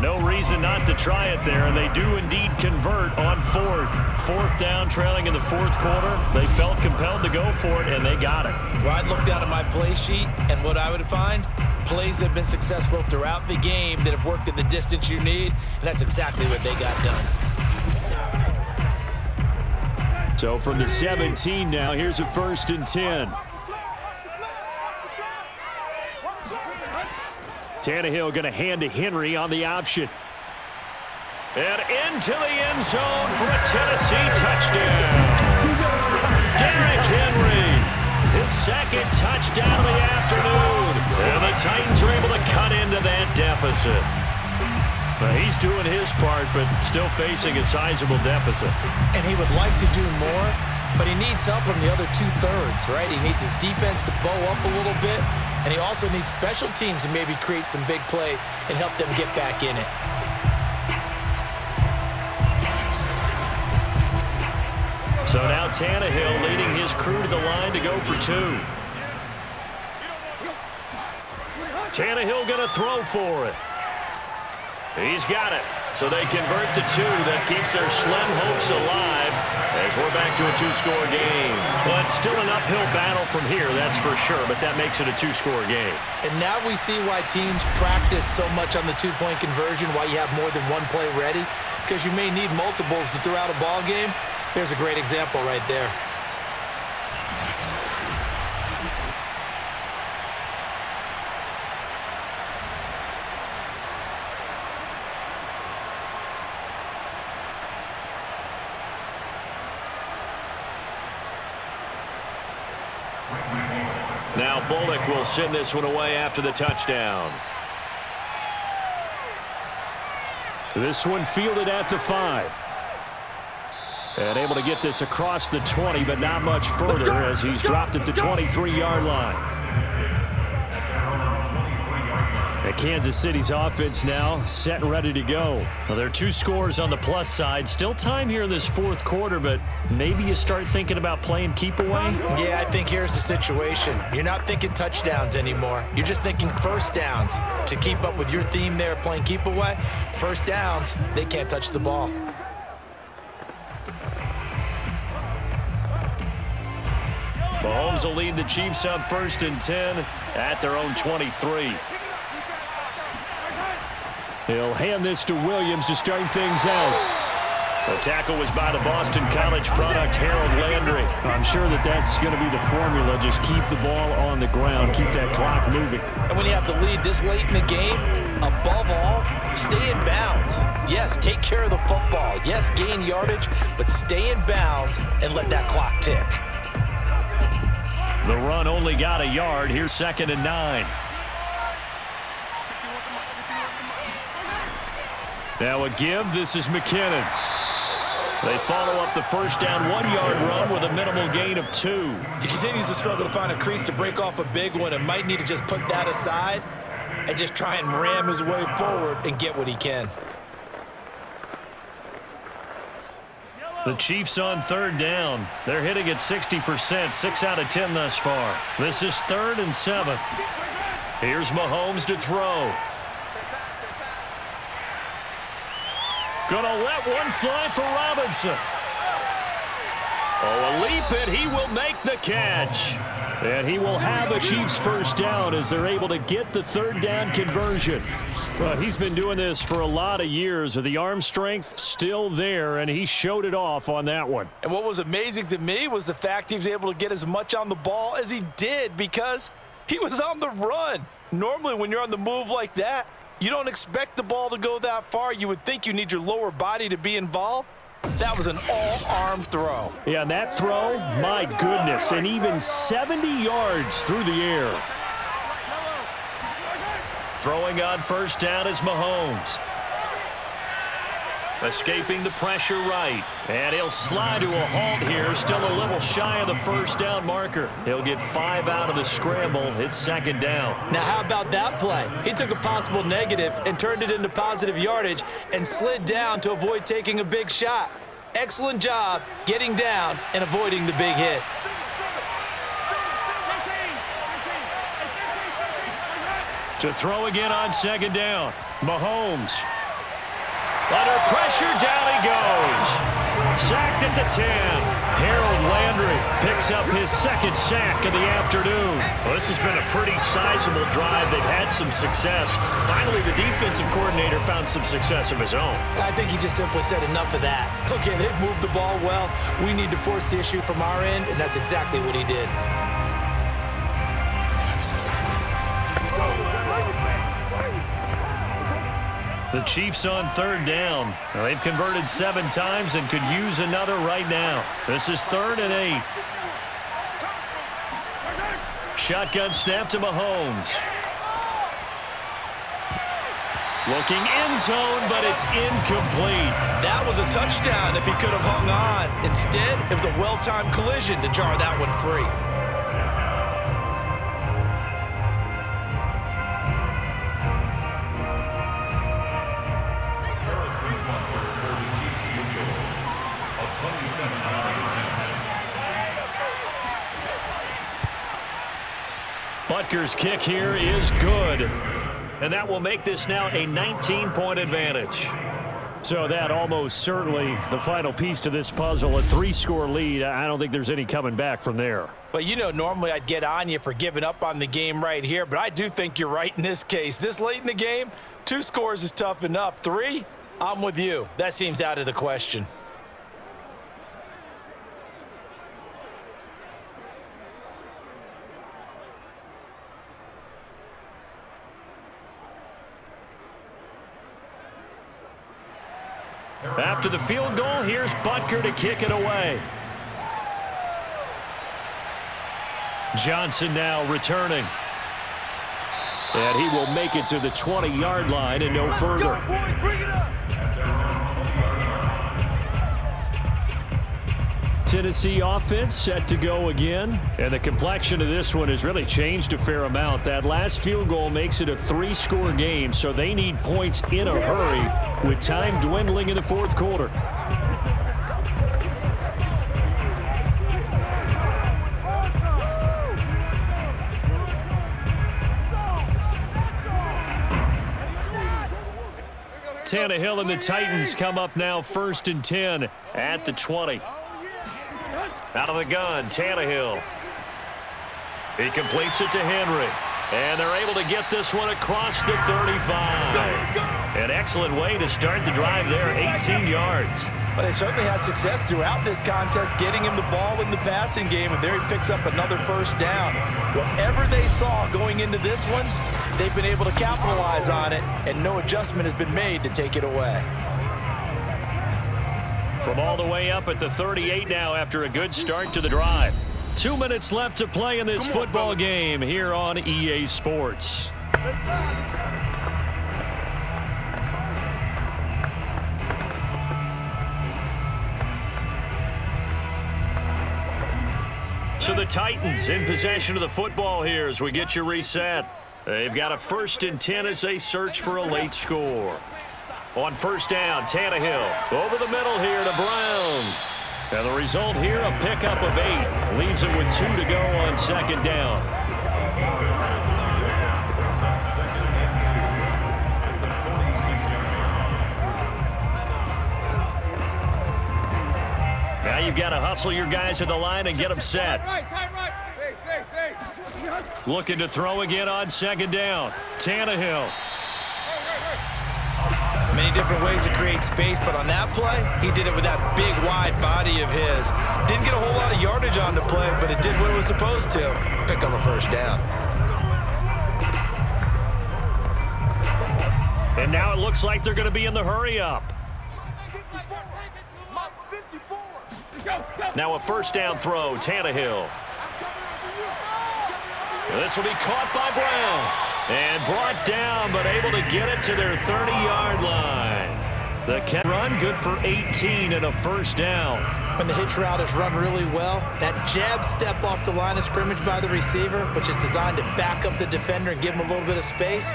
No reason not to try it there, and they do indeed convert on 4th. 4th down, trailing in the 4th quarter. They felt compelled to go for it, and they got it. Well, I'd look down at my play sheet, and what I would find, plays have been successful throughout the game that have worked at the distance you need, and that's exactly what they got done. So from the 17 now, here's a 1st and 10. Tannehill going to hand to Henry on the option. And into the end zone for a Tennessee touchdown. Derrick Henry, his second touchdown of the afternoon. And the Titans are able to cut into that deficit. Well, he's doing his part, but still facing a sizable deficit. And he would like to do more, but he needs help from the other two-thirds, right? He needs his defense to bow up a little bit, and he also needs special teams to maybe create some big plays and help them get back in it. So now Tannehill leading his crew to the line to go for two. Tannehill going to throw for it. He's got it. So they convert the two. That keeps their slim hopes alive as we're back to a two-score game. Well, it's still an uphill battle from here, that's for sure, but that makes it a two-score game. And now we see why teams practice so much on the two-point conversion, why you have more than one play ready, because you may need multiples to throw out a ball game. There's a great example right there. Now Bullock will send this one away after the touchdown. This one fielded at the 5. And able to get this across the 20, but not much further as he's dropped at the 23-yard line. And Kansas City's offense now set and ready to go. Well, there are 2 scores on the plus side. Still time here in this fourth quarter, but maybe you start thinking about playing keep away? Yeah, I think here's the situation. You're not thinking touchdowns anymore. You're just thinking first downs. To keep up with your theme there, playing keep away, first downs, they can't touch the ball. Mahomes will lead the Chiefs up 1st and 10 at their own 23. He'll hand this to Williams to start things out. The tackle was by the Boston College product, Harold Landry. I'm sure that's going to be the formula. Just keep the ball on the ground, keep that clock moving. And when you have the lead this late in the game, above all, stay in bounds. Yes, take care of the football. Yes, gain yardage, but stay in bounds and let that clock tick. The run only got a yard. Here's 2nd and 9. Now a give. This is McKinnon. They follow up the first down 1-yard run with a minimal gain of 2. He continues to struggle to find a crease to break off a big one and might need to just put that aside and just try and ram his way forward and get what he can. The Chiefs on 3rd down. They're hitting at 60%, 6 out of 10 thus far. This is 3rd and 7. Here's Mahomes to throw. Gonna let one fly for Robinson. Oh, a leap, and he will make the catch. And he will have a Chiefs first down as they're able to get the 3rd down conversion. Well, he's been doing this for a lot of years with the arm strength still there, and he showed it off on that one. And what was amazing to me was the fact he was able to get as much on the ball as he did because he was on the run. Normally when you're on the move like that, you don't expect the ball to go that far. You would think you need your lower body to be involved. That was an all-arm throw. Yeah, and that throw, my goodness, and even 70 yards through the air. Throwing on first down is Mahomes. Escaping the pressure right. And he'll slide to a halt here. Still a little shy of the first down marker. He'll get 5 out of the scramble. It's 2nd down. Now, how about that play? He took a possible negative and turned it into positive yardage and slid down to avoid taking a big shot. Excellent job getting down and avoiding the big hit. To throw again on 2nd down. Mahomes. Under pressure, down he goes. Sacked at the 10. Harold Landry picks up his 2nd sack of the afternoon. Well, this has been a pretty sizable drive. They've had some success. Finally, the defensive coordinator found some success of his own. I think he just simply said enough of that. Okay, they've moved the ball well. We need to force the issue from our end, and that's exactly what he did. The Chiefs on 3rd down. Now, they've converted 7 times and could use another right now. This is 3rd and 8. Shotgun snap to Mahomes. Looking end zone, but it's incomplete. That was a touchdown if he could have hung on. Instead, it was a well-timed collision to jar that one free. Butker's kick here is good. And that will make this now a 19-point advantage. So that almost certainly the final piece to this puzzle, a 3-score lead. I don't think there's any coming back from there. Well, you know, normally I'd get on you for giving up on the game right here, but I do think you're right in this case. This late in the game, 2 scores is tough enough. 3, I'm with you. That seems out of the question. After the field goal, here's Butker to kick it away. Johnson now returning. And he will make it to the 20-yard line and no further. Tennessee offense set to go again. And the complexion of this one has really changed a fair amount. That last field goal makes it a 3-score game, so they need points in a hurry with time dwindling in the 4th quarter. Tannehill and the Titans come up now 1st and 10 at the 20. Out of the gun, Tannehill. He completes it to Henry. And they're able to get this one across the 35. An excellent way to start the drive there, 18 yards. But they certainly had success throughout this contest, getting him the ball in the passing game, and there he picks up another 1st down. Whatever they saw going into this one, they've been able to capitalize on it, and no adjustment has been made to take it away. From all the way up at the 38 now after a good start to the drive. 2 minutes left to play in this football game here on EA Sports. So the Titans in possession of the football here as we get you reset. They've got a 1st and 10 as they search for a late score. On 1st down, Tannehill over the middle here to Brown. And the result here, a pickup of 8. Leaves him with 2 to go on 2nd down. Now you've got to hustle your guys at the line and get them set. Looking to throw again on 2nd down. Tannehill. Many different ways to create space, but on that play, he did it with that big, wide body of his. Didn't get a whole lot of yardage on the play, but it did what it was supposed to. Pick up a 1st down. And now it looks like they're going to be in the hurry-up. Now a 1st down throw, Tannehill. This will be caught by Brown. And brought down, but able to get it to their 30-yard line. The run good for 18 and a 1st down. When the hitch route is run really well, that jab step off the line of scrimmage by the receiver, which is designed to back up the defender and give him a little bit of space,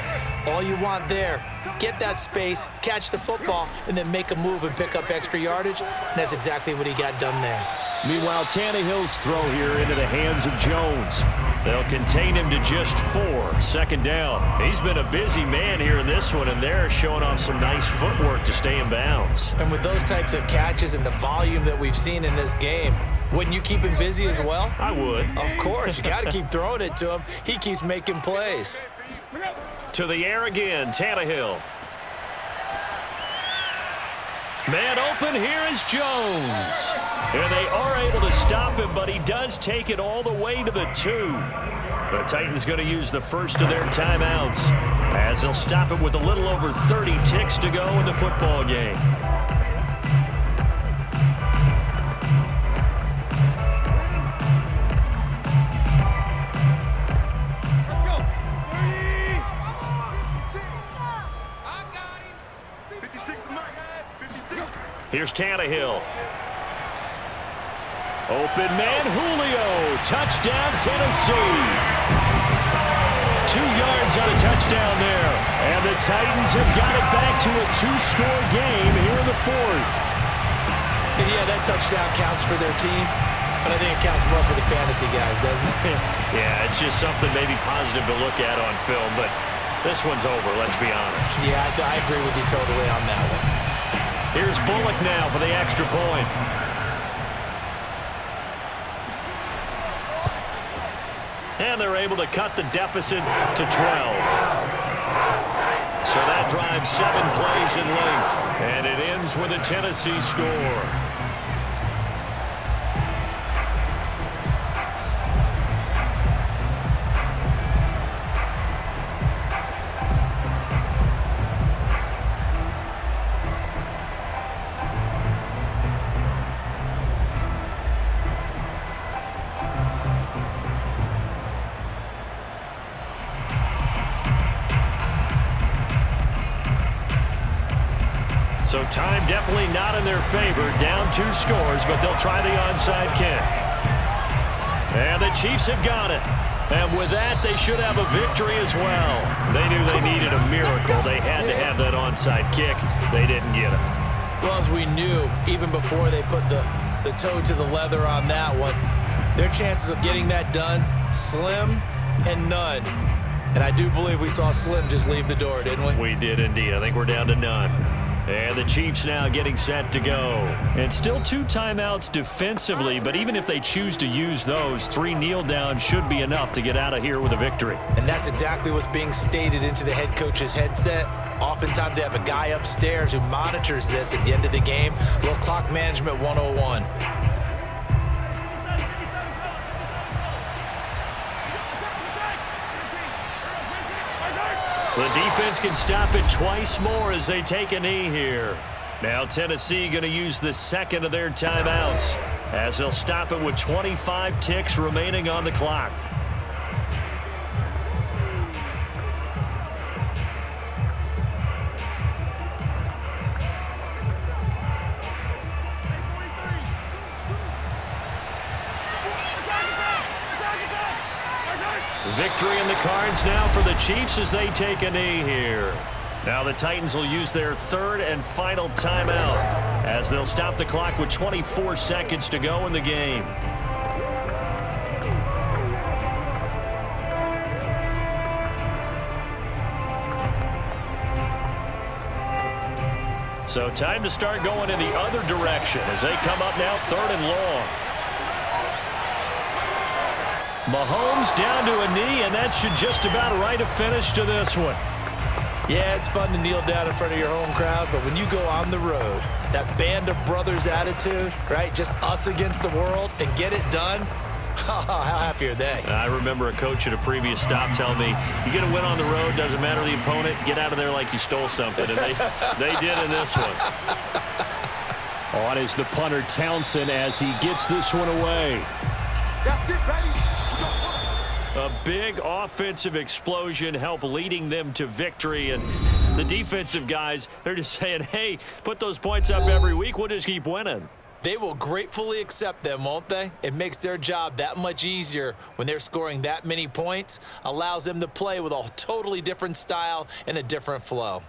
all you want there, get that space, catch the football, and then make a move and pick up extra yardage. And that's exactly what he got done there. Meanwhile, Tannehill's throw here into the hands of Jones. They'll contain him to just 4. 2nd down. He's been a busy man here in this one, and they're showing off some nice footwork to stay in bounds. And with those types of catches and the volume that we've seen in this game, wouldn't you keep him busy as well? I would. Of course. You got to keep throwing it to him. He keeps making plays. To the air again, Tannehill. Man open, here is Jones. And they are able to stop him, but he does take it all the way to the 2. The Titans going to use the first of their timeouts as they'll stop it with a little over 30 ticks to go in the football game. Here's Tannehill. Open man, Julio. Touchdown, Tennessee. 2 yards on a touchdown there. And the Titans have got it back to a 2-score game here in the 4th. And yeah, that touchdown counts for their team, but I think it counts more for the fantasy guys, doesn't it? Yeah, it's just something maybe positive to look at on film, but this one's over, let's be honest. Yeah, I agree with you totally on that one. Here's Bullock now for the extra point. And they're able to cut the deficit to 12. So that drives 7 plays in length. And it ends with a Tennessee score. So time definitely not in their favor. Down 2 scores, but they'll try the onside kick. And the Chiefs have got it. And with that, they should have a victory as well. They knew they needed a miracle. They had to have that onside kick. They didn't get it. Well, as we knew, even before they put the toe to the leather on that one, their chances of getting that done, slim and none. And I do believe we saw Slim just leave the door, didn't we? We did indeed. I think we're down to none. And the Chiefs now getting set to go. And still 2 timeouts defensively, but even if they choose to use those, 3 kneel downs should be enough to get out of here with a victory. And that's exactly what's being stated into the head coach's headset. Oftentimes they have a guy upstairs who monitors this at the end of the game. A little clock management 101. The defense can stop it twice more as they take a knee here. Now Tennessee going to use the second of their timeouts as they'll stop it with 25 ticks remaining on the clock. Victory in the cards now for the Chiefs as they take a knee here. Now the Titans will use their 3rd and final timeout as they'll stop the clock with 24 seconds to go in the game. So time to start going in the other direction as they come up now 3rd and long. Mahomes down to a knee, and that should just about write a finish to this one. Yeah, it's fun to kneel down in front of your home crowd, but when you go on the road, that band of brothers attitude, right, just us against the world, and get it done, how happy are they? I remember a coach at a previous stop telling me, you get a win on the road, doesn't matter the opponent, get out of there like you stole something, and they did in this one. On is the punter Townsend as he gets this one away. That's it, ready? A big offensive explosion helped leading them to victory, and the defensive guys, they're just saying, hey, put those points up every week, we'll just keep winning. They will gratefully accept them, won't they? It makes their job that much easier when they're scoring that many points, allows them to play with a totally different style and a different flow.